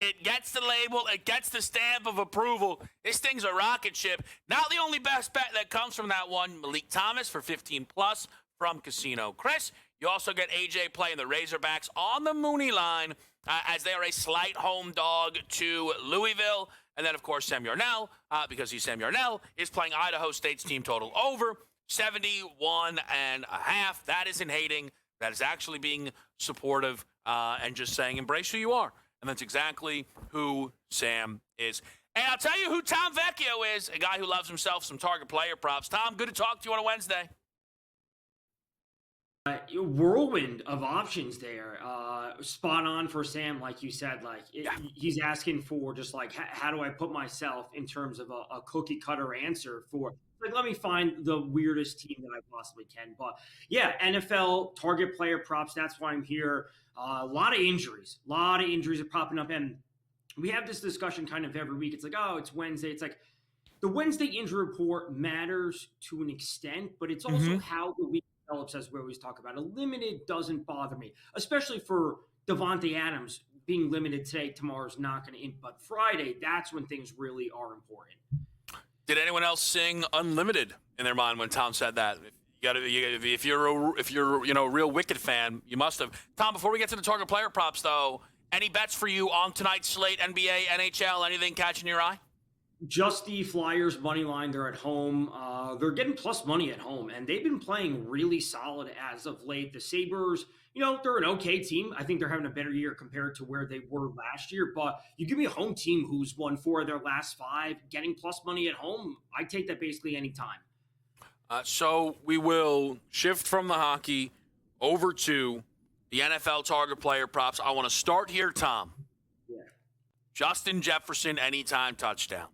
It gets the label. It gets the stamp of approval. This thing's a rocket ship. Not the only best bet that comes from that one. Malik Thomas for 15+ from Casino Chris. You also get AJ playing the Razorbacks on the Mooney line as they are a slight home dog to Louisville. And then, of course, Sam Yarnell, because he's Sam Yarnell, is playing Idaho State's team total over 71.5. That isn't hating. That is actually being supportive and just saying embrace who you are. And that's exactly who Sam is. And I'll tell you who Tom Vecchio is, a guy who loves himself some target player props. Tom, good to talk to you on a Wednesday. Whirlwind of options there. Spot on for Sam, like you said. He's asking for just like, how do I put myself in terms of a cookie cutter answer for, like, let me find the weirdest team that I possibly can. But yeah, NFL target player props. That's why I'm here. A lot of injuries are popping up. And we have this discussion kind of every week. It's like, oh, it's Wednesday. It's like the Wednesday injury report matters to an extent, but it's also how the week develops, as we always talk about. A limited doesn't bother me, especially for Devontae Adams being limited today. Tomorrow's not going to, but Friday, that's when things really are important. Did anyone else sing "Unlimited" in their mind when Tom said that? If you're a real Wicked fan, you must have. Tom, before we get to the target player props, though, any bets for you on tonight's slate? NBA, NHL, anything catching your eye? Just the Flyers money line. They're at home. They're getting plus money at home, and they've been playing really solid as of late. The Sabres, they're an okay team. I think they're having a better year compared to where they were last year. But you give me a home team who's won 4 of their last 5, getting plus money at home, I take that basically any time. So we will shift from the hockey over to the NFL target player props. I want to start here, Tom. Yeah. Justin Jefferson anytime touchdown.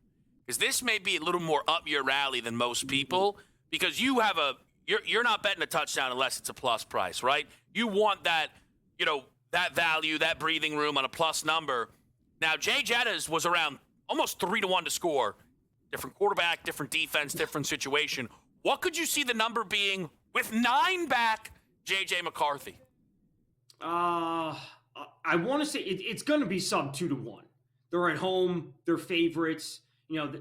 Because this may be a little more up your alley than most people, because you're not betting a touchdown unless it's a plus price, right? You want that, that value, that breathing room on a plus number. Now, Jay Jettas was around almost 3-1 to score. Different quarterback, different defense, different situation. What could you see the number being with 9 back J.J. McCarthy? I want to say it's going to be sub 2-1. They're at home. They're favorites.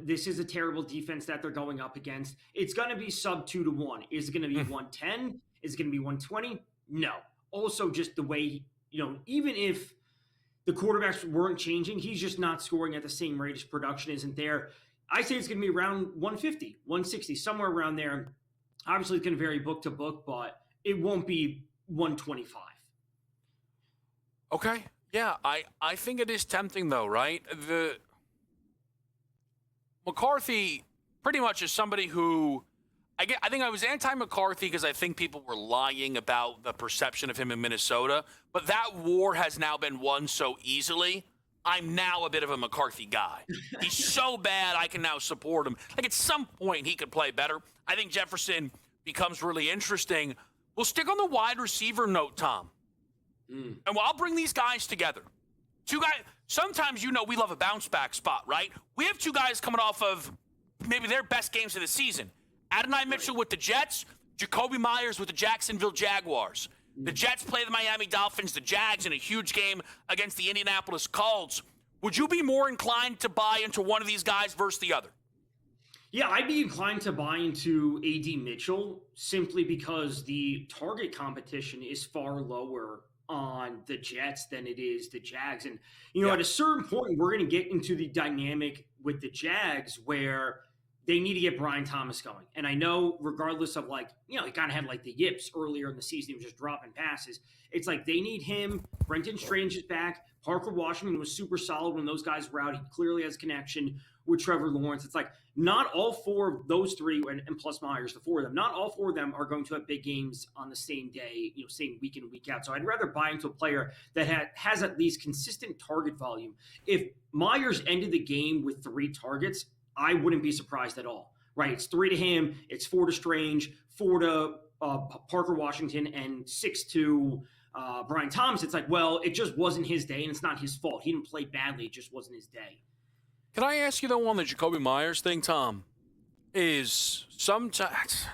This is a terrible defense that they're going up against. It's going to be sub 2-1. Is it going to be 110? Is it going to be 120? No. Also, just the way, even if the quarterbacks weren't changing, he's just not scoring at the same rate. His production isn't there. I say it's going to be around 150, 160, somewhere around there. Obviously, it's going to vary book to book, but it won't be 125. Okay. Yeah, I think it is tempting, though, right? The McCarthy pretty much is somebody who I think I was anti-McCarthy because I think people were lying about the perception of him in Minnesota, but that war has now been won so easily. I'm now a bit of a McCarthy guy. He's so bad I can now support him. Like, at some point he could play better. I think Jefferson becomes really interesting. We'll stick on the wide receiver note, Tom. And I'll bring these guys together. 2 guys. Sometimes, we love a bounce back spot, right? We have 2 guys coming off of maybe their best games of the season. Adonai Mitchell with the Jets, Jacoby Myers with the Jacksonville Jaguars. The Jets play the Miami Dolphins, the Jags in a huge game against the Indianapolis Colts. Would you be more inclined to buy into one of these guys versus the other? Yeah, I'd be inclined to buy into A.D. Mitchell simply because the target competition is far lower on the Jets than it is the Jags. And, at a certain point, we're going to get into the dynamic with the Jags where they need to get Brian Thomas going. And I know regardless of he kind of had the yips earlier in the season, he was just dropping passes. It's like they need him. Brenton Strange is back. Parker Washington was super solid when those guys were out. He clearly has connection with Trevor Lawrence. It's like not all 4 of those 3, and plus Myers, the 4 of them, not all 4 of them are going to have big games on the same day, same week in, week out. So I'd rather buy into a player that has at least consistent target volume. If Myers ended the game with 3 targets, I wouldn't be surprised at all, right? It's 3 to him, it's 4 to Strange, 4 to Parker Washington, and 6 to Brian Thomas. It's like, well, it just wasn't his day, and it's not his fault. He didn't play badly. It just wasn't his day. Can I ask you, though, on the Jacoby Myers thing, Tom? Is sometimes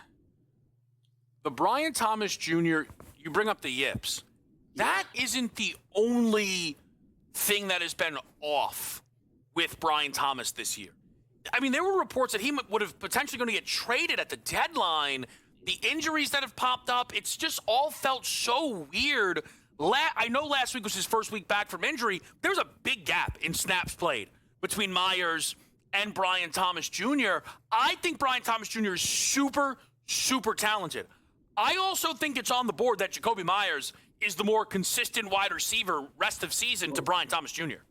the Brian Thomas Jr., you bring up the yips. That isn't the only thing that has been off with Brian Thomas this year. I mean, there were reports that he would have potentially going to get traded at the deadline. The injuries that have popped up, it's just all felt so weird. I know last week was his first week back from injury. There was a big gap in snaps played between Myers and Brian Thomas Jr. I think Brian Thomas Jr. is super, super talented. I also think it's on the board that Jacoby Myers is the more consistent wide receiver rest of season to Brian Thomas Jr.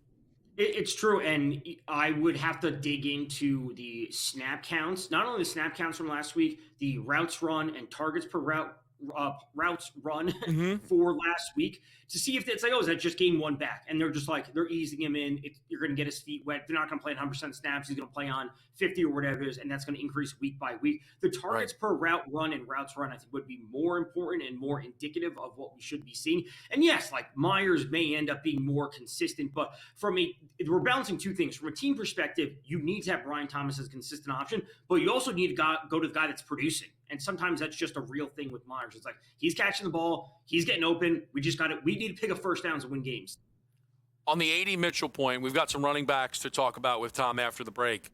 It's true, and I would have to dig into the snap counts. Not only the snap counts from last week, the routes run and targets per routes run for last week to see if it's like, oh, is that just game one back? And they're just like, they're easing him in. You're going to get his feet wet. They're not going to play 100% snaps. He's going to play on 50 or whatever it is, and that's going to increase week by week. The targets per route run and routes run, I think, would be more important and more indicative of what we should be seeing. And yes, like Myers may end up being more consistent, but we're balancing two things. From a team perspective, you need to have Brian Thomas as a consistent option, but you also need to go to the guy that's producing. And sometimes that's just a real thing with Myers. It's like he's catching the ball, he's getting open. We need to pick up first downs and win games. On the A.D. Mitchell point, we've got some running backs to talk about with Tom after the break.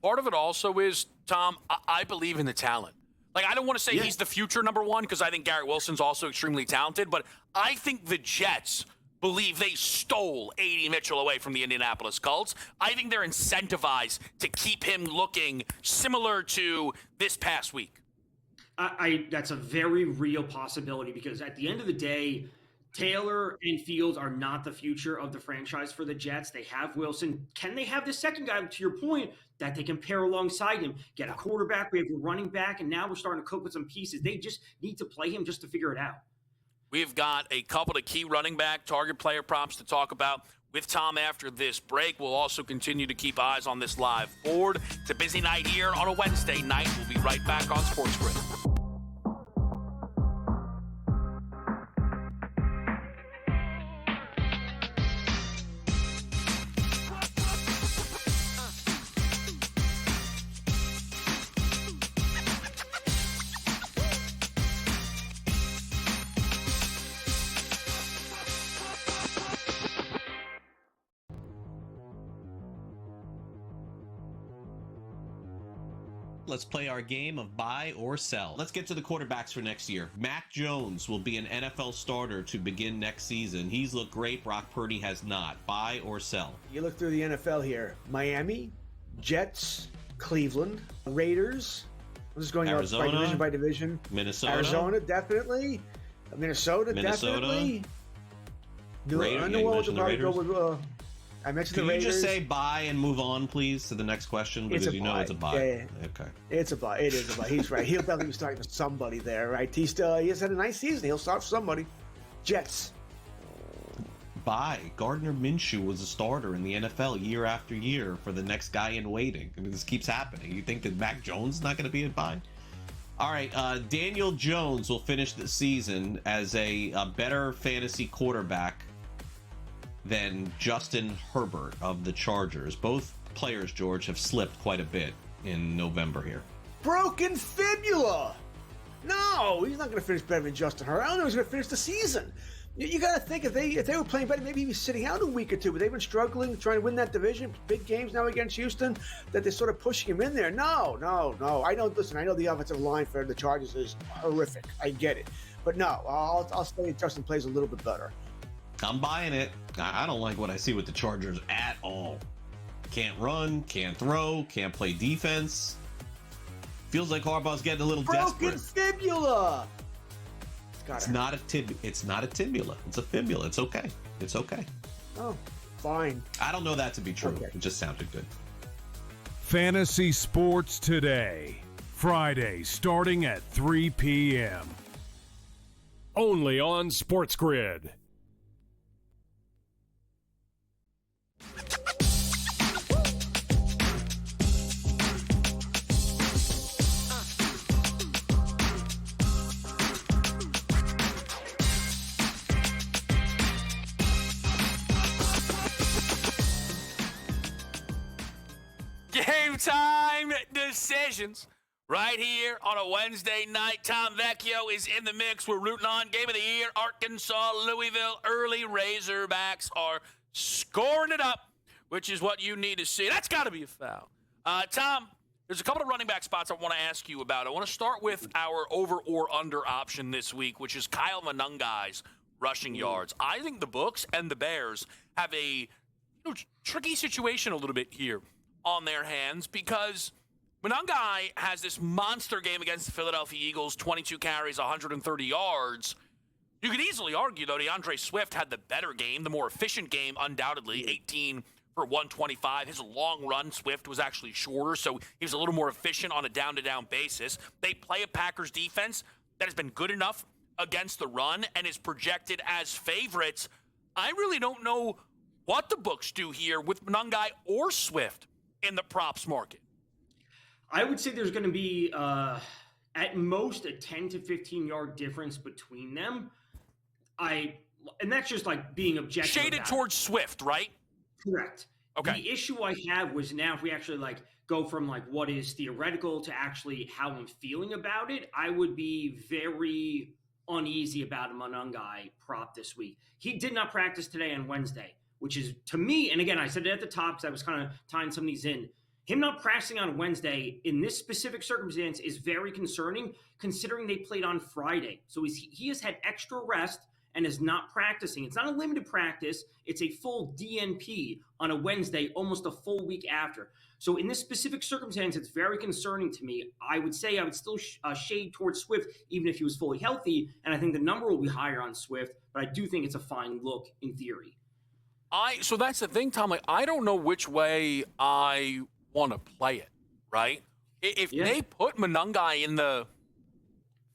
Part of it also is, Tom, I believe in the talent. Like, I don't want to say he's the future number one because I think Garrett Wilson's also extremely talented, but I think the Jets believe they stole A.D. Mitchell away from the Indianapolis Colts. I think they're incentivized to keep him looking similar to this past week. That's a very real possibility because at the end of the day, Taylor and Fields are not the future of the franchise for the Jets. They have Wilson. Can they have the second guy, to your point, that they can pair alongside him? Get a quarterback, we have a running back, and now we're starting to cook with some pieces. They just need to play him just to figure it out. We've got a couple of key running back target player props to talk about with Tom after this break. We'll also continue to keep eyes on this live board. It's a busy night here on a Wednesday night. We'll be right back on SportsGrid. Let's play our game of buy or sell. Let's get to the quarterbacks for next year. Mac Jones will be an NFL starter to begin next season. He's looked great. Brock Purdy has not. Buy or sell? You look through the NFL here. Miami, Jets, Cleveland, Raiders. I'm just going Arizona, by division. Minnesota. Arizona, definitely. Minnesota, definitely. New Orleans, the Raiders. I mentioned Can the Raiders. you just say bye and move on, please, to the next question? Because you know it's a bye. Yeah. Okay. It's a bye. It is a bye. He's right. He'll definitely be starting with somebody there, right? He has had a nice season. He'll start with somebody. Jets. Bye. Gardner Minshew was a starter in the NFL year after year for the next guy in waiting. I mean, this keeps happening. You think that Mac Jones is not going to be a bye? All right. Daniel Jones will finish the season as a better fantasy quarterback than Justin Herbert of the Chargers. Both players, George, have slipped quite a bit in November here. Broken fibula. No, he's not going to finish better than Justin Herbert. I don't know if he's going to finish the season. You got to think if they were playing better, maybe he'd be sitting out a week or two. But they've been struggling, trying to win that division. Big games now against Houston, that they're sort of pushing him in there. No. I know the offensive line for the Chargers is horrific. I get it, but no, I'll say Justin plays a little bit better. I'm buying it. I don't like what I see with the Chargers at all. Can't run, can't throw, can't play defense. Feels like Harbaugh's getting a little desperate. Broken fibula. It's not a tibula. It's a fibula. It's okay. It's okay. Oh, fine. I don't know that to be true. Okay. It just sounded good. Fantasy Sports Today. Friday, starting at 3 p.m. Only on SportsGrid. Game time decisions right here on a Wednesday night. Tom Vecchio is in the mix. We're rooting on Game of the Year. Arkansas, Louisville, early Razorbacks are scoring it up, which is what you need to see. That's got to be a foul. Tom, there's a couple of running back spots I want to ask you about. I want to start with our over or under option this week, which is Kyle Monungai's rushing yards. I think the books and the Bears have a tricky situation a little bit here on their hands because Monungai has this monster game against the Philadelphia Eagles, 22 carries, 130 yards. You could easily argue, though, DeAndre Swift had the better game, the more efficient game, undoubtedly, 18 for 125. His long run, Swift, was actually shorter, so he was a little more efficient on a down-to-down basis. They play a Packers defense that has been good enough against the run and is projected as favorites. I really don't know what the books do here with Monangai or Swift in the props market. I would say there's going to be, at most, a 10 to 15-yard difference between them. And that's just like being objective. Shaded towards Swift, right? Correct. Okay. The issue I have was now if we actually like go from like what is theoretical to actually how I'm feeling about it, I would be very uneasy about a Monangai prop this week. He did not practice today on Wednesday, which is to me, and again, I said it at the top because I was kind of tying some of these in. Him not practicing on Wednesday in this specific circumstance is very concerning considering they played on Friday. So he has had extra rest and is not practicing. It's not a limited practice. It's a full DNP on a Wednesday, almost a full week after. So in this specific circumstance, it's very concerning to me. I would say I would still shade towards Swift, even if he was fully healthy. And I think the number will be higher on Swift, but I do think it's a fine look in theory. So that's the thing, Tom. Like, I don't know which way I want to play it, right? If they put Monangai in the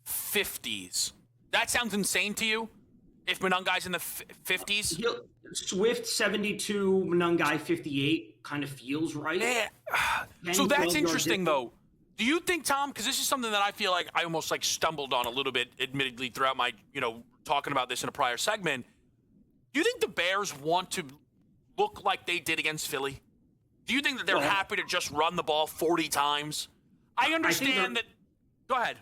50s, that sounds insane to you? If Monangai's in the 50s? Swift 72, Monangai 58 kind of feels right. Yeah. So that's interesting, though. Do you think, Tom, because this is something that I feel like I almost like stumbled on a little bit, admittedly, throughout my, talking about this in a prior segment. Do you think the Bears want to look like they did against Philly? Do you think that they're happy to just run the ball 40 times? I understand that. Go ahead.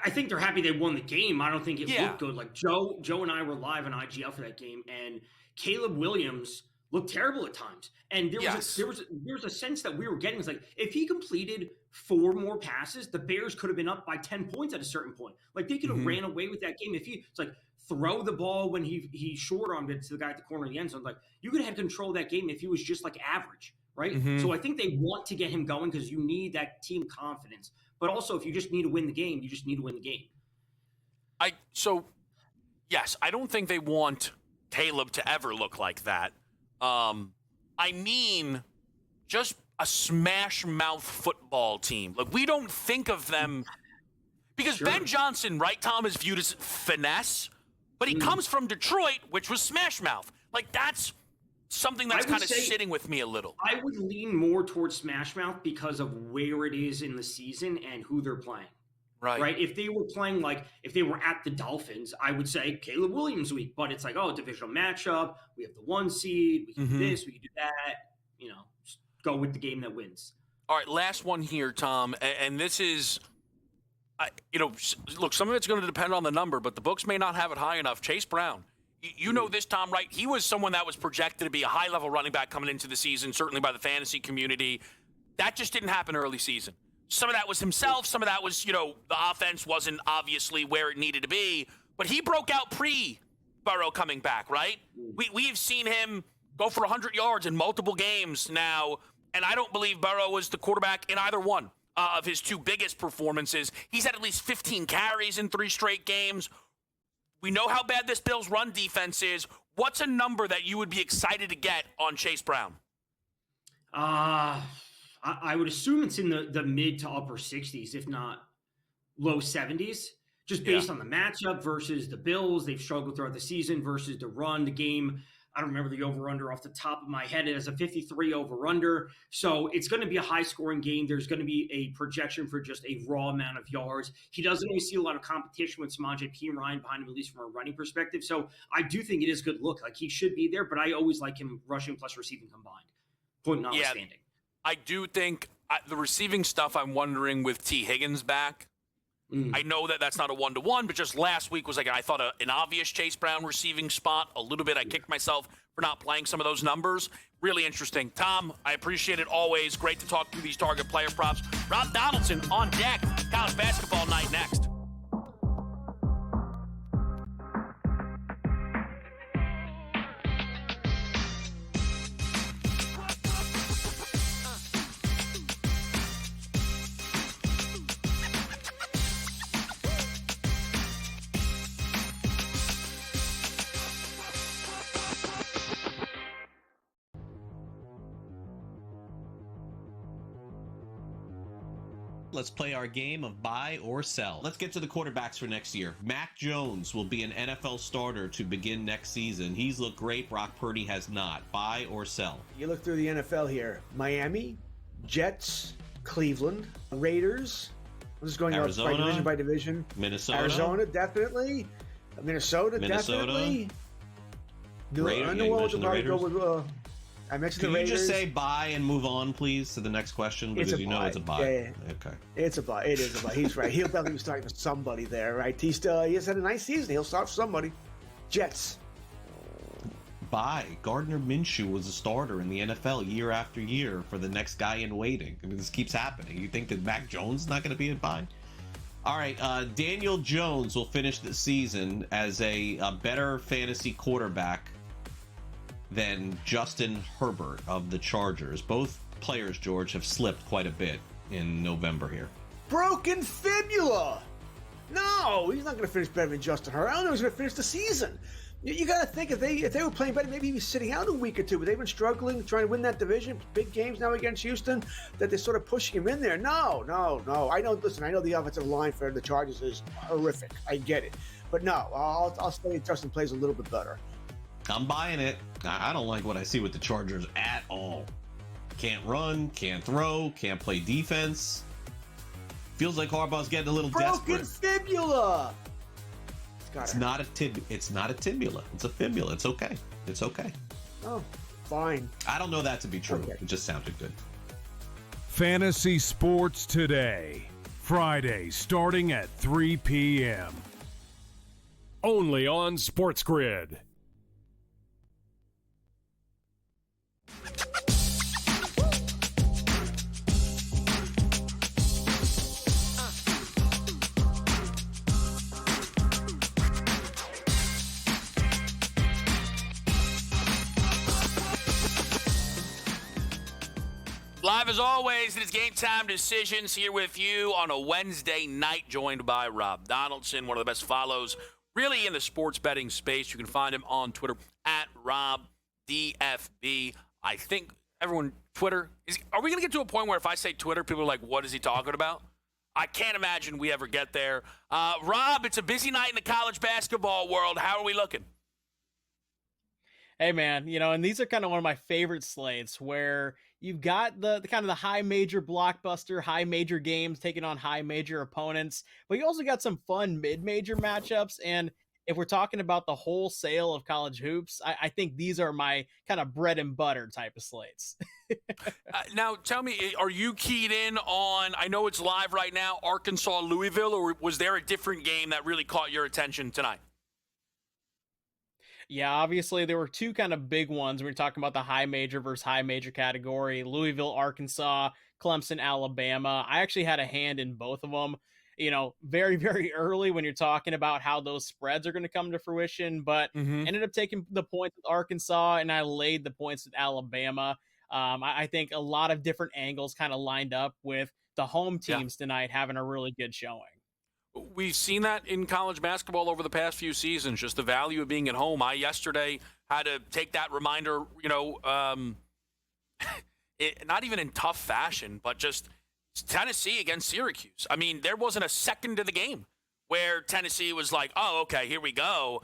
I think they're happy they won the game. I don't think it looked good. Like Joe and I were live on IGL for that game, and Caleb Williams looked terrible at times. And there was a sense that we were getting was like if he completed 4 more passes, the Bears could have been up by 10 points at a certain point. Like they could have ran away with that game if it's like throw the ball when he short-armed it to the guy at the corner of the end zone. Like you could have had control of that game if he was just like average, right? So I think they want to get him going because you need that team confidence. But also, if you just need to win the game, you just need to win the game. Yes, I don't think they want Caleb to ever look like that. I mean, just a smash mouth football team. Like, we don't think of them because Ben Johnson, right, Tom, is viewed as finesse, but he comes from Detroit, which was smash mouth. Like, that's something that's kind of sitting with me a little. I would lean more towards Smash Mouth because of where it is in the season and who they're playing. Right. If they were playing if they were at the Dolphins, I would say Caleb Williams week. But it's like, divisional matchup. We have the 1 seed. We can do this. We can do that. Just go with the game that wins. All right, last one here, Tom. And this is, look, some of it's going to depend on the number, but the books may not have it high enough. Chase Brown. You know this, Tom, right? He was someone that was projected to be a high-level running back coming into the season, certainly by the fantasy community. That just didn't happen early season. Some of that was himself. Some of that was, the offense wasn't obviously where it needed to be. But he broke out pre-Burrow coming back, right? We've seen him go for 100 yards in multiple games now, and I don't believe Burrow was the quarterback in either one of his 2 biggest performances. He's had at least 15 carries in 3 straight games. We know how bad this Bills run defense is. What's a number that you would be excited to get on Chase Brown? I would assume it's in the mid to upper 60s, if not low 70s, just based on the matchup versus the Bills. They've struggled throughout the season versus the run. The game, I don't remember the over-under off the top of my head. It has a 53 over-under. So it's going to be a high-scoring game. There's going to be a projection for just a raw amount of yards. He doesn't always see a lot of competition with Samaje Perine behind him, at least from a running perspective. So I do think it is a good look. Like, he should be there, but I always like him rushing plus receiving combined. Point notwithstanding. Yeah, I do think the receiving stuff, I'm wondering with T. Higgins back. I know that that's not a one-to-one, but just last week was I thought an obvious Chase Brown receiving spot. A little bit, I kicked myself for not playing some of those numbers. Really interesting. Tom, I appreciate it always. Great to talk through these target player props. Rob Donaldson on deck. College basketball night next. Let's play our game of buy or sell. Let's get to the quarterbacks for next year. Mac Jones will be an NFL starter to begin next season. He's looked great. Brock Purdy has not. Buy or sell? You look through the NFL here. Miami, Jets, Cleveland, Raiders. I'm just going Arizona, by division. Minnesota. Arizona, definitely. Minnesota, definitely. Raiders. I mentioned Can the Raiders. you just say buy and move on, please, to the next question? Because It's a buy. it's a buy. Yeah. Okay. It's a buy. It is a buy. He's right. He'll definitely be starting for somebody there, right? He has had a nice season. He'll start for somebody. Jets. Buy. Gardner Minshew was a starter in the NFL year after year for the next guy in waiting. I mean, this keeps happening. You think that Mac Jones is not going to be a buy? All right. Daniel Jones will finish the season as a better fantasy quarterback than Justin Herbert of the Chargers. Both players, George, have slipped quite a bit in November here. Broken fibula. No, he's not going to finish better than Justin Herbert. I don't know if he's going to finish the season. You got to think if they were playing better, maybe he'd be sitting out a week or two. But they've been struggling, trying to win that division. Big games now against Houston, that they're sort of pushing him in there. No. I know the offensive line for the Chargers is horrific. I get it, but no, I'll say Justin plays a little bit better. I'm buying it. I don't like what I see with the Chargers at all. Can't run, can't throw, can't play defense. Feels like Harbaugh's getting a little Broken desperate. fibula. It's not a tibula. It's a fibula. It's okay. It's okay. Oh, fine. I don't know that to be true. Okay. It just sounded good. Fantasy Sports Today, Friday, starting at 3 p.m. Only on SportsGrid. Live as always, it is Game Time Decisions here with you on a Wednesday night, joined by Rob Donaldson, one of the best follows really in the sports betting space. You can find him on Twitter at RobDFB. I think everyone, Twitter, are we going to get to a point where if I say Twitter, people are like, what is he talking about? I can't imagine we ever get there. Rob, it's a busy night in the college basketball world. How are we looking? Hey, man, and these are kind of one of my favorite slates where you've got the kind of the high major blockbuster, high major games taking on high major opponents, but you also got some fun mid-major matchups. And if we're talking about the wholesale of college hoops, I think these are my kind of bread and butter type of slates. Now, tell me, are you keyed in on, I know it's live right now, Arkansas-Louisville, or was there a different game that really caught your attention tonight? Yeah, obviously there were two kind of big ones. We were talking about the high major versus high major category, Louisville, Arkansas, Clemson, Alabama. I actually had a hand in both of them, very, very early when you're talking about how those spreads are going to come to fruition, but ended up taking the points with Arkansas and I laid the points with Alabama. I think a lot of different angles kind of lined up with the home teams tonight having a really good showing. We've seen that in college basketball over the past few seasons, just the value of being at home. I yesterday had to take that reminder, not even in tough fashion, but just Tennessee against Syracuse. I mean, there wasn't a second of the game where Tennessee was like, oh, okay, here we go.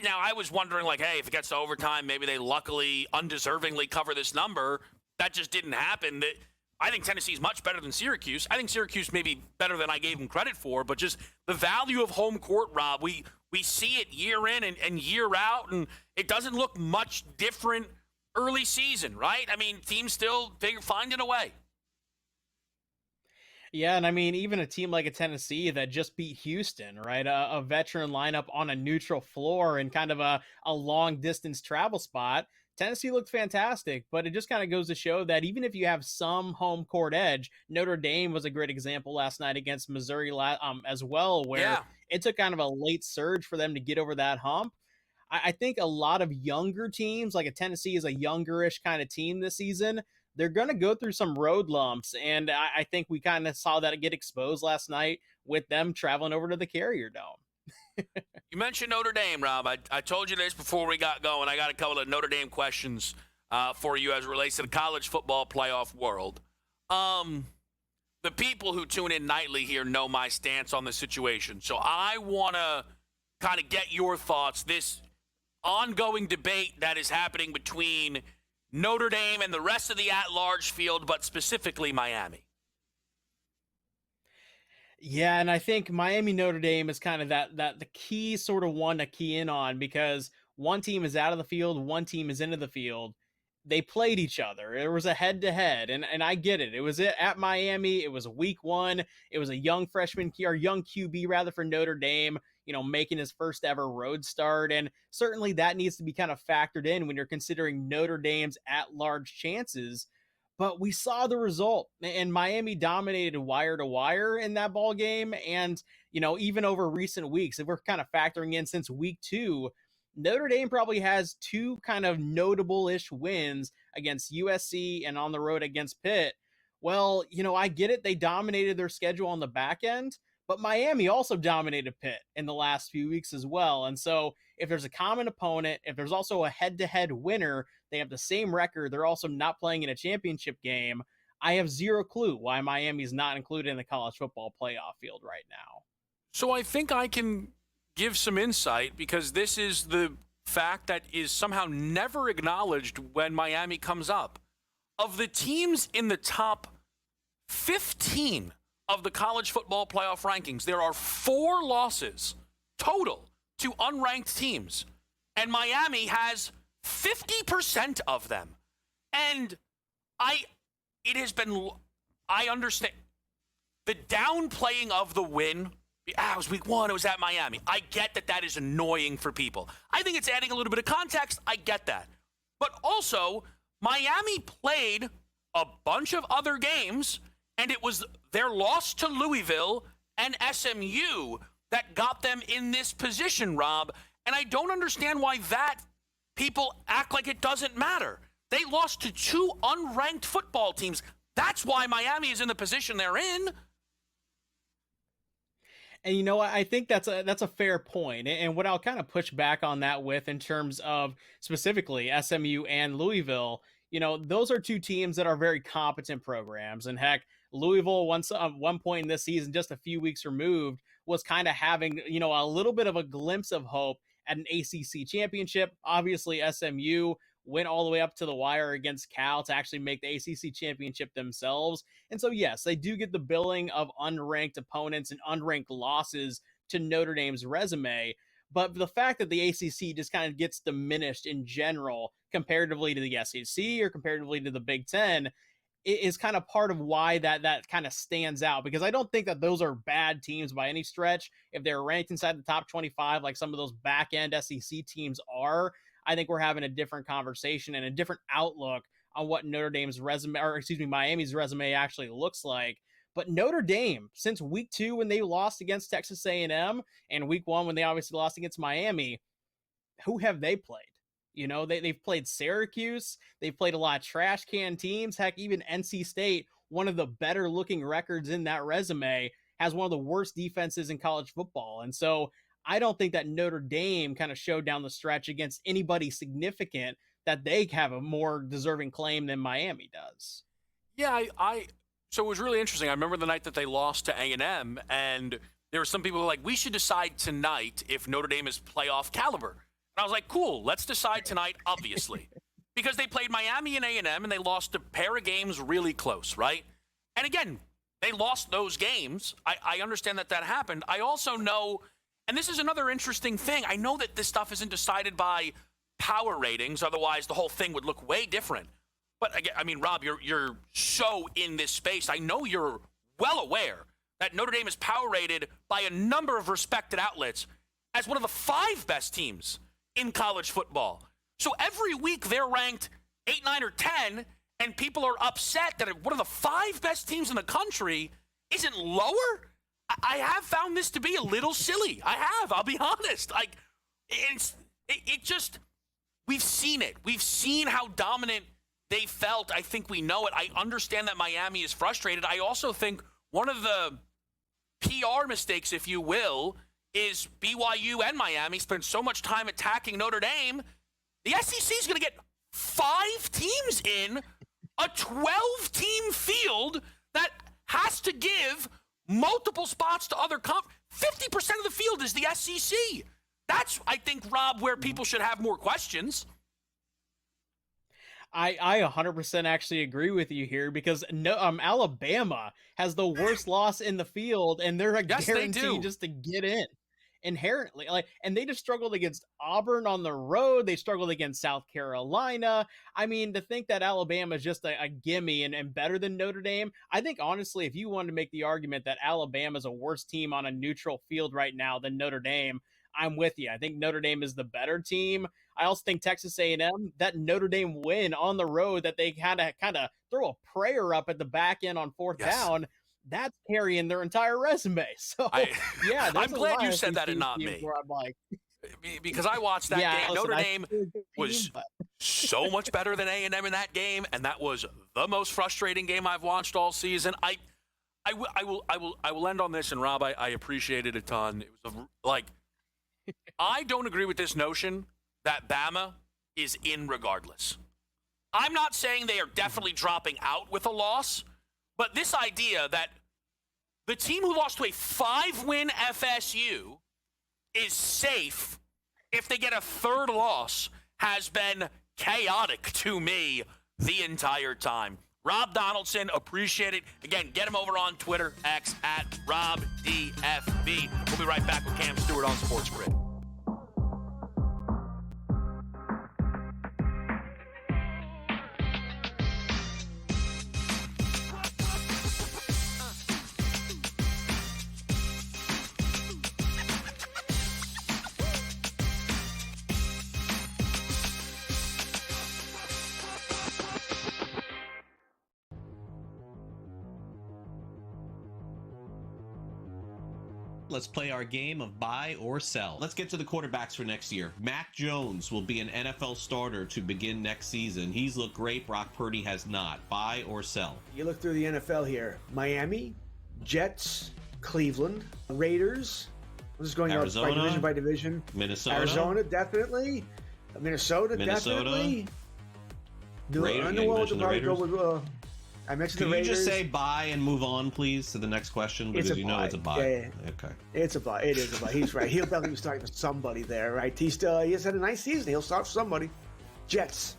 Now, I was wondering, like, hey, if it gets to overtime, maybe they luckily, undeservingly cover this number. That just didn't happen. I think Tennessee's much better than Syracuse. I think Syracuse may be better than I gave them credit for, but just the value of home court, Rob, we see it year in and year out, and it doesn't look much different early season, right? I mean, teams still finding a way. Yeah, and I mean, even a team like a Tennessee that just beat Houston, right? A veteran lineup on a neutral floor and kind of a long-distance travel spot. Tennessee looked fantastic, but it just kind of goes to show that even if you have some home court edge, Notre Dame was a great example last night against Missouri as well, where it took kind of a late surge for them to get over that hump. I think a lot of younger teams, like a Tennessee is a youngerish kind of team this season, they're going to go through some road lumps, and I think we kind of saw that get exposed last night with them traveling over to the Carrier Dome. You mentioned Notre Dame, Rob. I told you this before we got going. I got a couple of Notre Dame questions for you as it relates to the college football playoff world. the people who tune in nightly here know my stance on the situation. So I want to kind of get your thoughts. This ongoing debate that is happening between Notre Dame and the rest of the at-large field, but specifically Miami. Yeah, and I think Miami Notre Dame is kind of that the key sort of one to key in on, because one team is out of the field, one team is into the field. They played each other. It was a head-to-head, and I get it. It was at Miami. It was week 1. It was a young freshman, or young QB rather, for Notre Dame, making his first ever road start. And certainly that needs to be kind of factored in when you're considering Notre Dame's at-large chances. But we saw the result, and Miami dominated wire to wire in that ball game. And, even over recent weeks, if we're kind of factoring in since week 2, Notre Dame probably has 2 kind of notable-ish wins against USC and on the road against Pitt. Well, I get it. They dominated their schedule on the back end, but Miami also dominated Pitt in the last few weeks as well. And so if there's a common opponent, if there's also a head-to-head winner, they have the same record, they're also not playing in a championship game, I have zero clue why Miami's not included in the college football playoff field right now. So I think I can give some insight, because this is the fact that is somehow never acknowledged when Miami comes up. Of the teams in the top 15 of the college football playoff rankings, there are 4 losses total to unranked teams, and Miami has 50% of them. And I understand the downplaying of the win. It was week 1. It was at Miami. I get that is annoying for people. I think it's adding a little bit of context. I get that. But also, Miami played a bunch of other games, and it was their loss to Louisville and SMU that got them in this position, Rob. And I don't understand why that people act like it doesn't matter. They lost to 2 unranked football teams. That's why Miami is in the position they're in. And I think that's a fair point. And what I'll kind of push back on that with, in terms of specifically SMU and Louisville, those are 2 teams that are very competent programs. And heck, Louisville at one point in this season, just a few weeks removed, was kind of having, a little bit of a glimpse of hope at an ACC championship. Obviously, SMU went all the way up to the wire against Cal to actually make the ACC championship themselves. And so, yes, they do get the billing of unranked opponents and unranked losses to Notre Dame's resume. But the fact that the ACC just kind of gets diminished in general comparatively to the SEC or comparatively to the Big Ten is kind of part of why that kind of stands out, because I don't think that those are bad teams by any stretch. If they're ranked inside the top 25, like some of those back-end SEC teams are, I think we're having a different conversation and a different outlook on what Miami's resume actually looks like. But Notre Dame, since week 2 when they lost against Texas A&M and week 1 when they obviously lost against Miami, who have they played? They've played Syracuse. They've played a lot of trash can teams. Heck, even NC State, one of the better looking records in that resume, has one of the worst defenses in college football. And so I don't think that Notre Dame kind of showed down the stretch against anybody significant that they have a more deserving claim than Miami does. Yeah, so it was really interesting. I remember the night that they lost to A&M, and there were some people who were like, we should decide tonight if Notre Dame is playoff caliber. And I was like, cool, let's decide tonight, obviously. Because they played Miami and A&M, and they lost a pair of games really close, right? And again, they lost those games. I understand that happened. I also know, and this is another interesting thing, I know that this stuff isn't decided by power ratings, otherwise the whole thing would look way different. But again, I mean, Rob, you're so in this space. I know you're well aware that Notre Dame is power rated by a number of respected outlets as one of the 5 best teams in college football. So every week they're ranked 8, 9, or 10, and people are upset that one of the 5 best teams in the country isn't lower. I have found this to be a little silly. I have. I'll be honest. Like, it just, we've seen it. We've seen how dominant they felt. I think we know it. I understand that Miami is frustrated. I also think one of the PR mistakes, if you will, is BYU and Miami spend so much time attacking Notre Dame. The SEC is going to get 5 teams in a 12-team field that has to give multiple spots to other 50% of the field is the SEC. That's, I think, Rob, where people should have more questions. I 100% actually agree with you here because Alabama has the worst loss in the field, and they're a guarantee just to get in inherently. And they just struggled against Auburn on the road. They struggled against South Carolina. I mean, to think that Alabama is just a gimme and better than Notre Dame, I think honestly, if you wanted to make the argument that Alabama is a worse team on a neutral field right now than Notre Dame, I'm with you. I think Notre Dame is the better team. I also think Texas A&M, that Notre Dame win on the road that they kind of throw a prayer up at the back end on fourth down, that's carrying their entire resume. So, I'm glad you said that and not me. Where I'm like, because I watched that game. Notre Dame was so much better than A&M in that game, and that was the most frustrating game I've watched all season. I will end on this, and Rob, I appreciate it a ton. It was I don't agree with this notion that Bama is in regardless. I'm not saying they are definitely dropping out with a loss, but this idea that the team who lost to a 5-win FSU is safe if they get a third loss has been chaotic to me the entire time. Rob Donaldson, appreciate it. Again, get him over on Twitter, X, at RobDFB. We'll be right back with Cam Stewart on SportsGrid. Let's play our game of buy or sell. Let's get to the quarterbacks for next year. Mac Jones will be an NFL starter to begin next season. He's looked great. Brock Purdy has not. Buy or sell? You look through the NFL here. Miami, Jets, Cleveland, Raiders. I'm just going Arizona, by division. Minnesota. Arizona, definitely. Minnesota, definitely. Raiders. The Raiders. I mentioned Can the Raiders. you just say bye and move on, please, to the next question? Because it's a buy. Yeah. Okay. It's a buy. It is a buy. He's right. He'll definitely be starting for somebody there, right? He has had a nice season. He'll start for somebody. Jets.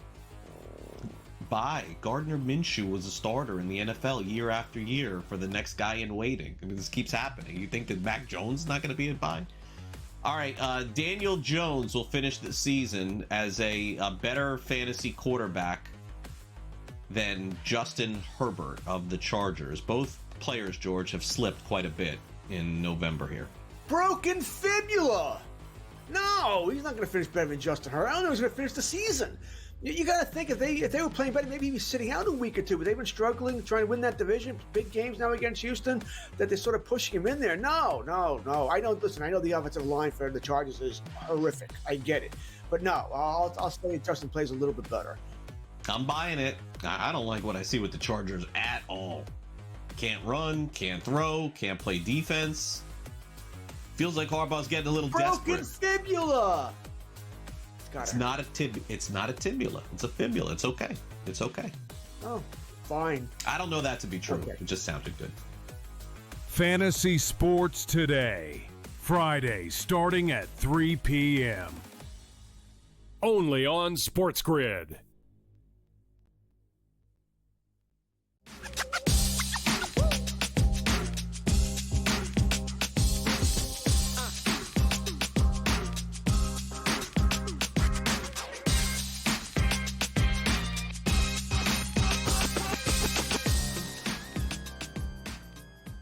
Buy. Gardner Minshew was a starter in the NFL year after year for the next guy in waiting. I mean, this keeps happening. You think that Mac Jones is not going to be a buy? All right. Daniel Jones will finish the season as a better fantasy quarterback than Justin Herbert of the Chargers. Both players, George, have slipped quite a bit in November here. Broken fibula. No, he's not going to finish better than Justin Herbert. I don't know if he's going to finish the season. You got to think if they were playing better, maybe he'd be sitting out a week or two. But they've been struggling, trying to win that division. Big games now against Houston, that they're sort of pushing him in there. No. I know the offensive line for the Chargers is horrific. I get it. But no, I'll say Justin plays a little bit better. I'm buying it. I don't like what I see with the Chargers at all. Can't run, can't throw, can't play defense. Feels like Harbaugh's getting a little desperate. Broken fibula. It's not a tibula. It's a fibula. It's okay. It's okay. Oh, fine. I don't know that to be true. Okay. It just sounded good. Fantasy Sports Today. Friday, starting at 3 p.m. Only on SportsGrid.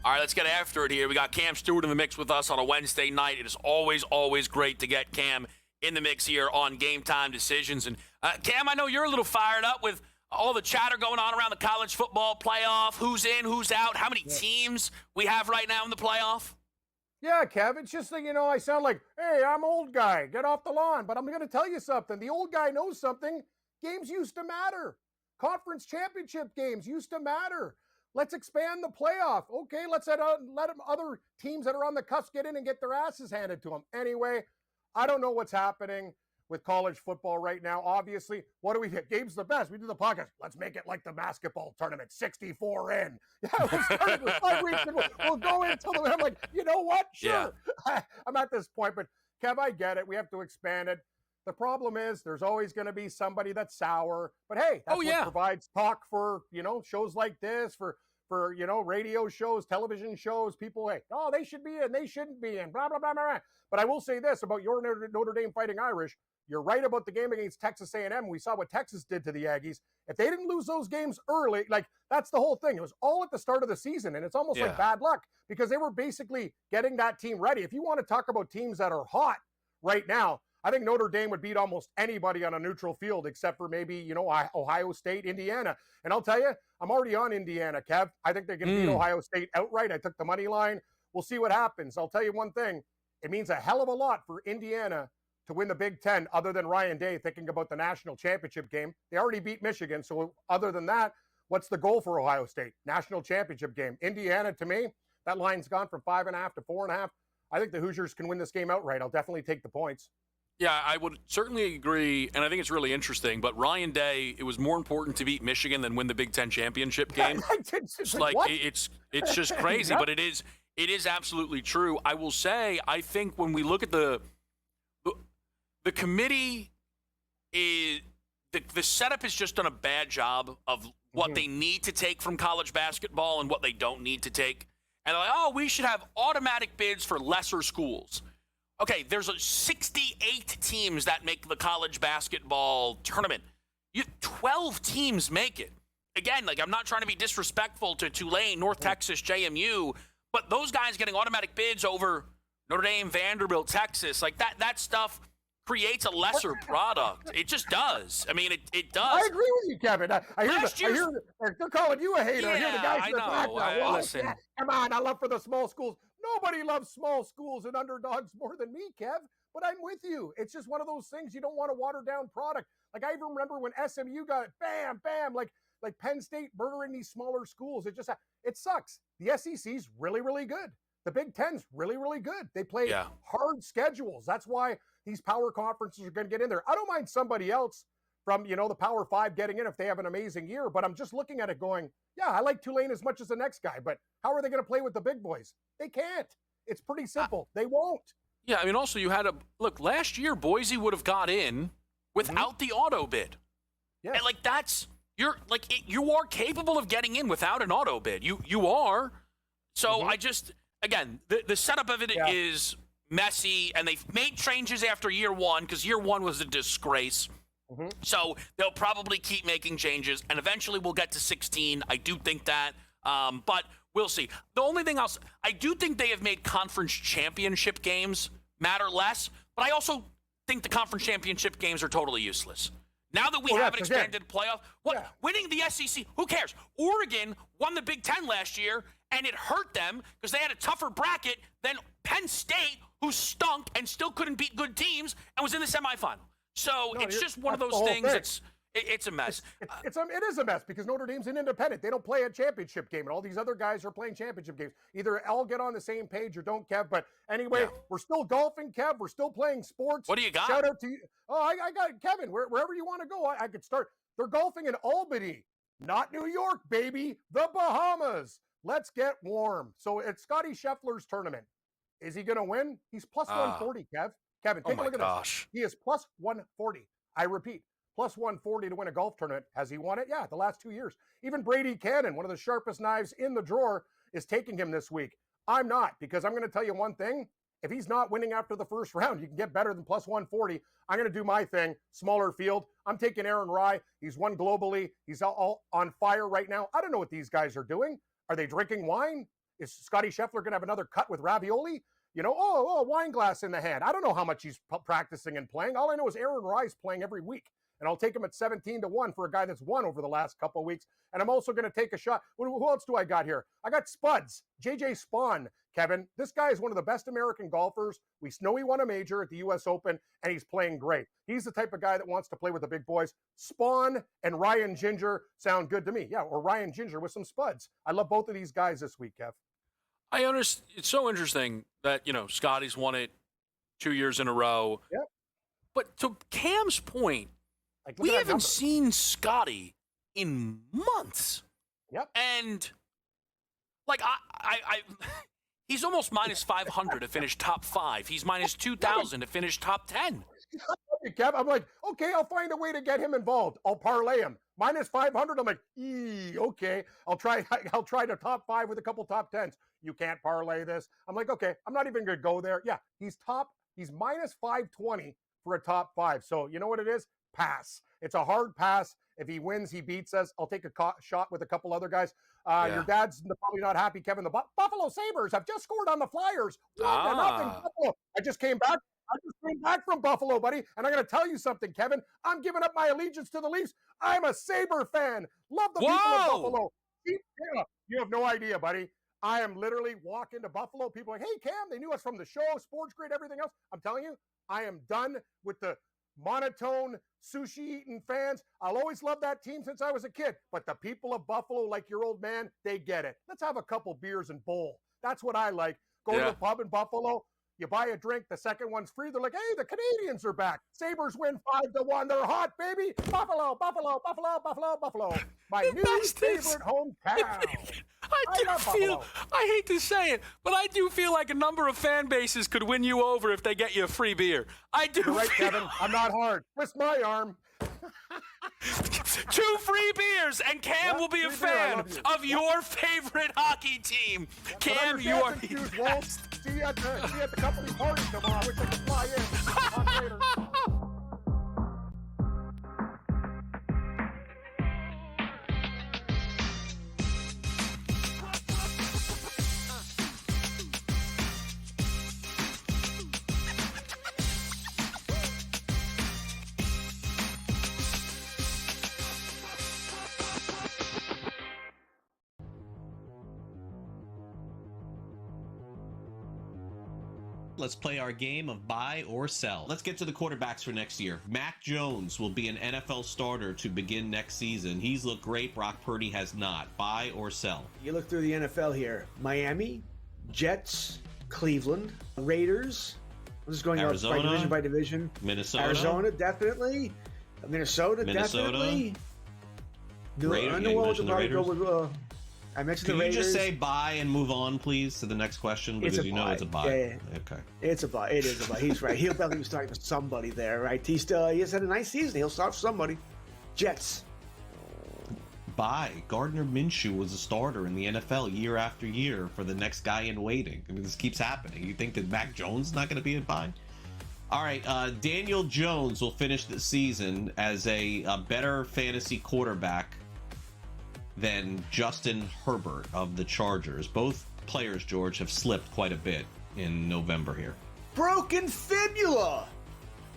All right, let's get after it here. We got Cam Stewart in the mix with us on a Wednesday night. It is always great to get Cam in the mix here on Game Time Decisions. And Cam, I know you're a little fired up with all the chatter going on around the college football playoff. Who's in, who's out, how many teams we have right now in the playoff? Yeah, Kev, it's just that, I sound like, hey, I'm old guy, get off the lawn. But I'm going to tell you something. The old guy knows something. Games used to matter. Conference championship games used to matter. Let's expand the playoff. Okay, let's let other teams that are on the cusp get in and get their asses handed to them. Anyway, I don't know what's happening with college football right now. Obviously, what do we hit? Gabe's the best. We do the podcast. Let's make it like the basketball tournament, 64 in. Yeah, we'll start with 5 weeks and we'll go until I'm like, you know what? Sure. Yeah. I'm at this point, but Kev, I get it. We have to expand it. The problem is there's always going to be somebody that's sour. But hey, that's what provides talk for, shows like this, for radio shows, television shows. People, hey, oh, they should be in, they shouldn't be in, blah, blah, blah, blah. But I will say this about your Notre Dame Fighting Irish. You're right about the game against Texas A&M. We saw what Texas did to the Aggies. If they didn't lose those games early, that's the whole thing. It was all at the start of the season, and it's almost like bad luck because they were basically getting that team ready. If you want to talk about teams that are hot right now, I think Notre Dame would beat almost anybody on a neutral field except for maybe, Ohio State, Indiana. And I'll tell you, I'm already on Indiana, Kev. I think they're going to beat Ohio State outright. I took the money line. We'll see what happens. I'll tell you one thing. It means a hell of a lot for Indiana to win the Big Ten, other than Ryan Day thinking about the national championship game. They already beat Michigan. So other than that, what's the goal for Ohio State? National championship game. Indiana, to me, that line's gone from 5.5 to 4.5. I think the Hoosiers can win this game outright. I'll definitely take the points. Yeah, I would certainly agree, and I think it's really interesting. But Ryan Day, it was more important to beat Michigan than win the Big Ten championship game. It's just crazy, but it is absolutely true. I will say, I think when we look at the committee, the setup has just done a bad job of what they need to take from college basketball and what they don't need to take. And they're like, oh, we should have automatic bids for lesser schools. Okay, there's 68 teams that make the college basketball tournament. 12 teams make it. Again, I'm not trying to be disrespectful to Tulane, North Texas, JMU, but those guys getting automatic bids over Notre Dame, Vanderbilt, Texas, that stuff creates a lesser product. It just does. I mean, it does. I agree with you, Kevin. I hear they're calling you a hater. I hear the guys in the background. Listen. Come on, I love for the small schools. Nobody loves small schools and underdogs more than me, Kev. But I'm with you. It's just one of those things you don't want to water down product. I even remember when SMU got it, bam, bam, like Penn State murdering these smaller schools. It sucks. The SEC's really, really good. The Big Ten's really, really good. They play hard schedules. That's why these power conferences are going to get in there. I don't mind somebody else from, the Power 5 getting in if they have an amazing year. But I'm just looking at it going, yeah, I like Tulane as much as the next guy. But how are they going to play with the big boys? They can't. It's pretty simple. They won't. Yeah, I mean, also you had look, last year Boise would have got in without the auto bid. Yes. And you are capable of getting in without an auto bid. You are. So I just, again, the setup of it is messy, and they've made changes after year one because year one was a disgrace. So they'll probably keep making changes, and eventually we'll get to 16. I do think that, but we'll see. The only thing else, I do think they have made conference championship games matter less, but I also think the conference championship games are totally useless. Now that we have an expanded playoff, winning the SEC, who cares? Oregon won the Big Ten last year, and it hurt them because they had a tougher bracket than Penn State, who stunk and still couldn't beat good teams and was in the semifinal. So it's just one of those things. It's a mess. It is a mess because Notre Dame's an independent. They don't play a championship game, and all these other guys are playing championship games. Either all get on the same page or don't, Kev. But anyway, we're still golfing, Kev. We're still playing sports. What do you got? Shout out to you. Oh, I got it, Kevin. Wherever you want to go, I could start. They're golfing in Albany, not New York, baby. The Bahamas. Let's get warm. So it's Scotty Scheffler's tournament. Is he going to win? He's plus 140, Kev. Kevin, take a look at this. He is plus 140. I repeat, plus 140 to win a golf tournament. Has he won it? Yeah, the last 2 years. Even Brady Cannon, one of the sharpest knives in the drawer, is taking him this week. I'm not, because I'm going to tell you one thing. If he's not winning after the first round, you can get better than plus 140. I'm going to do my thing, smaller field. I'm taking Aaron Rye. He's won globally. He's all on fire right now. I don't know what these guys are doing. Are they drinking wine? Is Scotty Scheffler going to have another cut with ravioli? Wine glass in the hand. I don't know how much he's practicing and playing. All I know is Aaron Rye's playing every week. And I'll take him at 17-1 for a guy that's won over the last couple of weeks. And I'm also going to take a shot. Who else do I got here? I got Spuds, JJ Spawn, Kevin. This guy is one of the best American golfers. We know he won a major at the U.S. Open, and he's playing great. He's the type of guy that wants to play with the big boys. Spawn and Ryan Ginger sound good to me. Yeah, or Ryan Ginger with some Spuds. I love both of these guys this week, Kev. I understand. It's so interesting that, Scotty's won it 2 years in a row. Yep. But to Cam's point, Like, we haven't seen Scotty in months. Yep. And like he's almost minus 500 to finish top 5. He's minus 2,000 to finish top 10. Kev, I'm like, okay, I'll find a way to get him involved. I'll parlay him. Minus 500, I'm like, okay. I'll try the top 5 with a couple top 10s. You can't parlay this. I'm like, okay, I'm not even going to go there. Yeah, he's minus 520 for a top 5. So you know what it is? Pass. It's a hard pass. If he wins, he beats us. I'll take a shot with a couple other guys. Your dad's probably not happy, Kevin. The Buffalo Sabres have just scored on the Flyers. 1-0 Buffalo. I just came back from Buffalo, buddy. And I'm going to tell you something, Kevin. I'm giving up my allegiance to the Leafs. I'm a Sabre fan. Love the people of Buffalo. You have no idea, buddy. I am literally walking to Buffalo. People are like, hey, Cam, they knew us from the show, SportsGrid, everything else. I'm telling you, I am done with the monotone sushi-eating fans. I'll always love that team since I was a kid. But the people of Buffalo, like your old man, they get it. Let's have a couple beers and bowl. That's what I like. Go to the pub in Buffalo. You buy a drink, the second one's free. They're like, hey, the Canadians are back. Sabres win 5-1. They're hot, baby. Buffalo, Buffalo, Buffalo, Buffalo, Buffalo. My new favorite hometown. I hate to say it, but I do feel like a number of fan bases could win you over if they get you a free beer. I do. You're right, Kevin. I'm not hard. Twist my arm. 2 free beers, and Cam will be a fan of your favorite hockey team. Cam, you are the best. See you at the company party tomorrow. I wish I could fly in. Talk later. Let's play our game of buy or sell. Let's get to the quarterbacks for next year. Mac Jones will be an NFL starter to begin next season. He's looked great. Brock Purdy has not. Buy or sell? You look through the NFL here. Miami, Jets, Cleveland, Raiders. I'm just going Arizona, by division. Minnesota. Arizona, definitely. Minnesota, definitely. Raiders. I mentioned Can the Raiders. you just say buy and move on, please, to the next question? Because it's a buy. Yeah. Okay. It's a buy. It is a buy. He's right. He'll definitely be starting for somebody there, right? He has had a nice season. He'll start for somebody. Jets. Buy. Gardner Minshew was a starter in the NFL year after year for the next guy in waiting. I mean, this keeps happening. You think that Mac Jones is not going to be a buy? All right. Daniel Jones will finish the season as a better fantasy quarterback than Justin Herbert of the Chargers. Both players, George, have slipped quite a bit in November here. Broken fibula.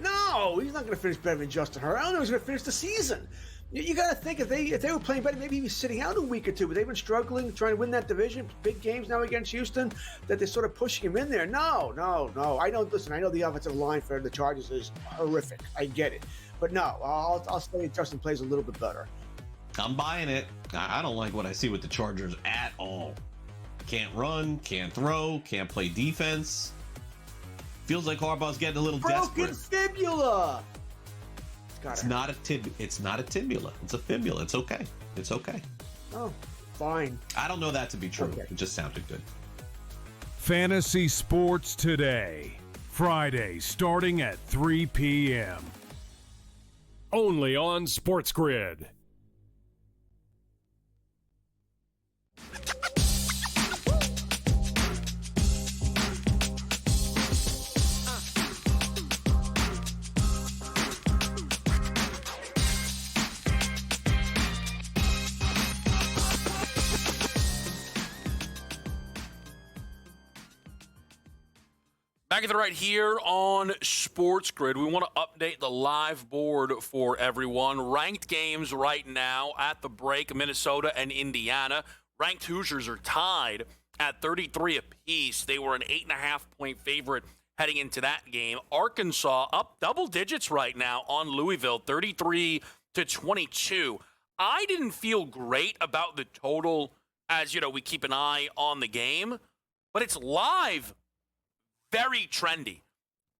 No, he's not going to finish better than Justin Herbert. I don't know if he's going to finish the season. You got to think if they were playing better, maybe he'd be sitting out a week or two. But they've been struggling, trying to win that division. Big games now against Houston, that they're sort of pushing him in there. No. I know the offensive line for the Chargers is horrific. I get it, but no, I'll say Justin plays a little bit better. I'm buying it. I don't like what I see with the Chargers at all. Can't run, can't throw, can't play defense. Feels like Harbaugh's getting a little desperate. Broken fibula. It's not a tibula. It's a fibula. It's okay. It's okay. Oh, fine. I don't know that to be true. Okay. It just sounded good. Fantasy Sports Today. Friday starting at 3 p.m. Only on SportsGrid. Back at the right here on SportsGrid, we want to update the live board for everyone. Ranked games right now at the break, Minnesota and Indiana. Ranked Hoosiers are tied at 33 apiece. They were an 8.5-point favorite heading into that game. Arkansas up double digits right now on Louisville, 33-22. I didn't feel great about the total as, we keep an eye on the game, but it's live. Very trendy.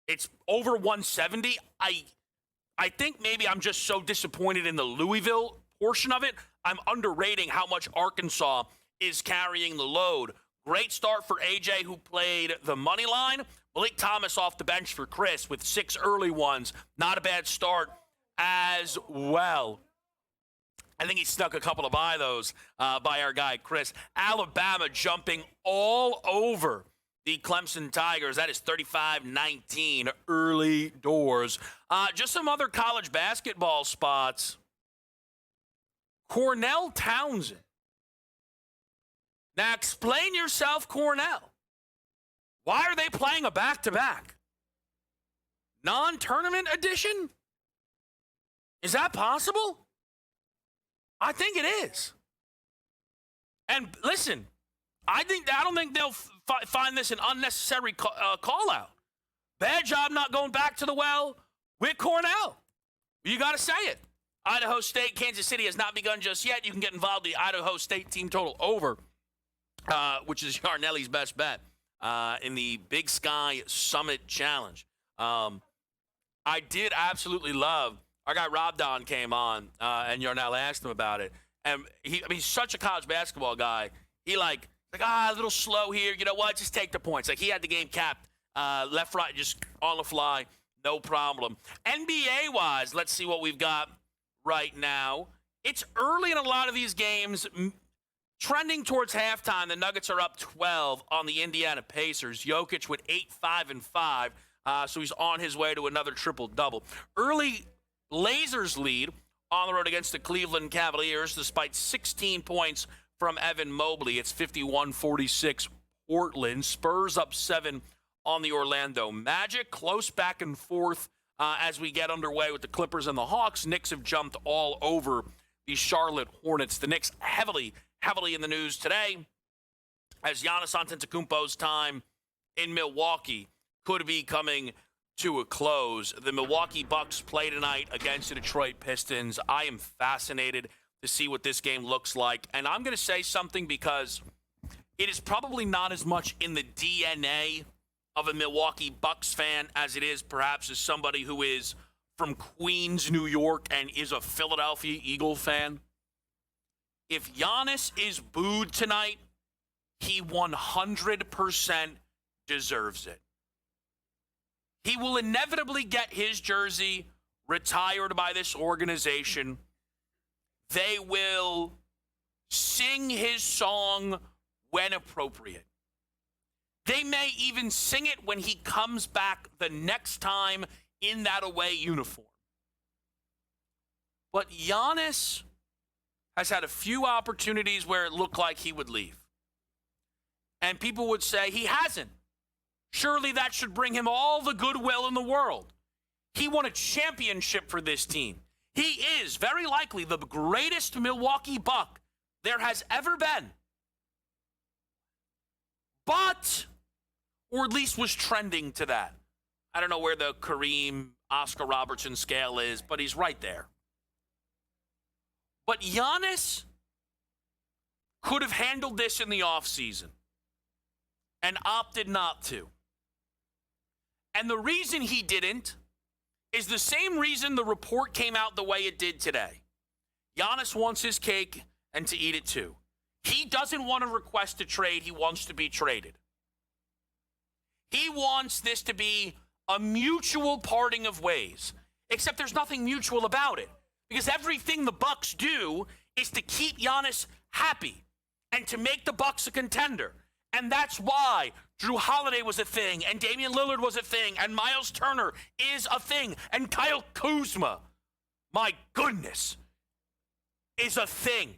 It's over 170. I think maybe I'm just so disappointed in the Louisville portion of it. I'm underrating how much Arkansas is carrying the load. Great start for AJ, who played the money line. Malik Thomas off the bench for Chris with 6 early ones. Not a bad start as well. I think he snuck a couple of by those by our guy, Chris. Alabama jumping all over the Clemson Tigers. That is 35-19 early doors. Just some other college basketball spots. Cornell Townsend. Now explain yourself, Cornell. Why are they playing a back-to-back? Non-tournament edition? Is that possible? I think it is. And listen, I don't think they'll find this an unnecessary call-out. Bad job not going back to the well with Cornell. You got to say it. Idaho State, Kansas City has not begun just yet. You can get involved in the Idaho State team total over, which is Yarnelli's best bet in the Big Sky Summit Challenge. I did absolutely love, our guy Rob Don came on, and Yarnell asked him about it. And he's such a college basketball guy. He a little slow here. You know what? Just take the points. Like, he had the game capped left, right, just on the fly. No problem. NBA-wise, let's see what we've got right now. It's early in a lot of these games. Trending towards halftime, the Nuggets are up 12 on the Indiana Pacers. Jokic with 8, 5, and 5. So he's on his way to another triple-double. Early Blazers lead on the road against the Cleveland Cavaliers, despite 16 points from Evan Mobley. It's 51-46 Portland. Spurs up 7 on the Orlando Magic. Close back and forth as we get underway with the Clippers and the Hawks. Knicks have jumped all over the Charlotte Hornets. The Knicks heavily in the news today as Giannis Antetokounmpo's time in Milwaukee could be coming to a close. The Milwaukee Bucks play tonight against the Detroit Pistons. I am fascinated to see what this game looks like. And I'm going to say something because it is probably not as much in the DNA of a Milwaukee Bucks fan as it is perhaps as somebody who is from Queens, New York, and is a Philadelphia Eagle fan. If Giannis is booed tonight, he 100% deserves it. He will inevitably get his jersey retired by this organization. They will sing his song when appropriate. They may even sing it when he comes back the next time in that away uniform. But Giannis has had a few opportunities where it looked like he would leave. And people would say he hasn't. Surely that should bring him all the goodwill in the world. He won a championship for this team. He is very likely the greatest Milwaukee Buck there has ever been. But, or at least was trending to that. I don't know where the Kareem, Oscar Robertson scale is, but he's right there. But Giannis could have handled this in the offseason and opted not to. And the reason he didn't is the same reason the report came out the way it did today. Giannis wants his cake and to eat it too. He doesn't want to request a trade. He wants to be traded. He wants this to be a mutual parting of ways, except there's nothing mutual about it because everything the Bucks do is to keep Giannis happy and to make the Bucks a contender. And that's why Drew Holiday was a thing, and Damian Lillard was a thing, and Miles Turner is a thing, and Kyle Kuzma, my goodness, is a thing.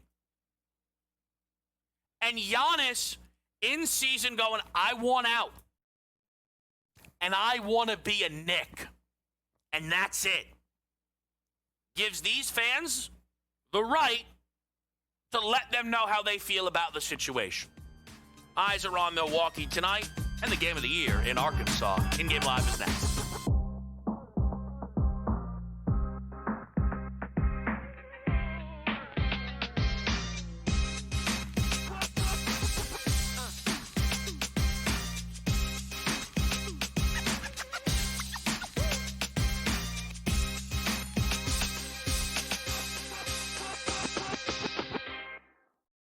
And Giannis in season going, I want out, and I want to be a Knick, and that's it. Gives these fans the right to let them know how they feel about the situation. Eyes are on Milwaukee tonight and the game of the year in Arkansas. In-game live is next.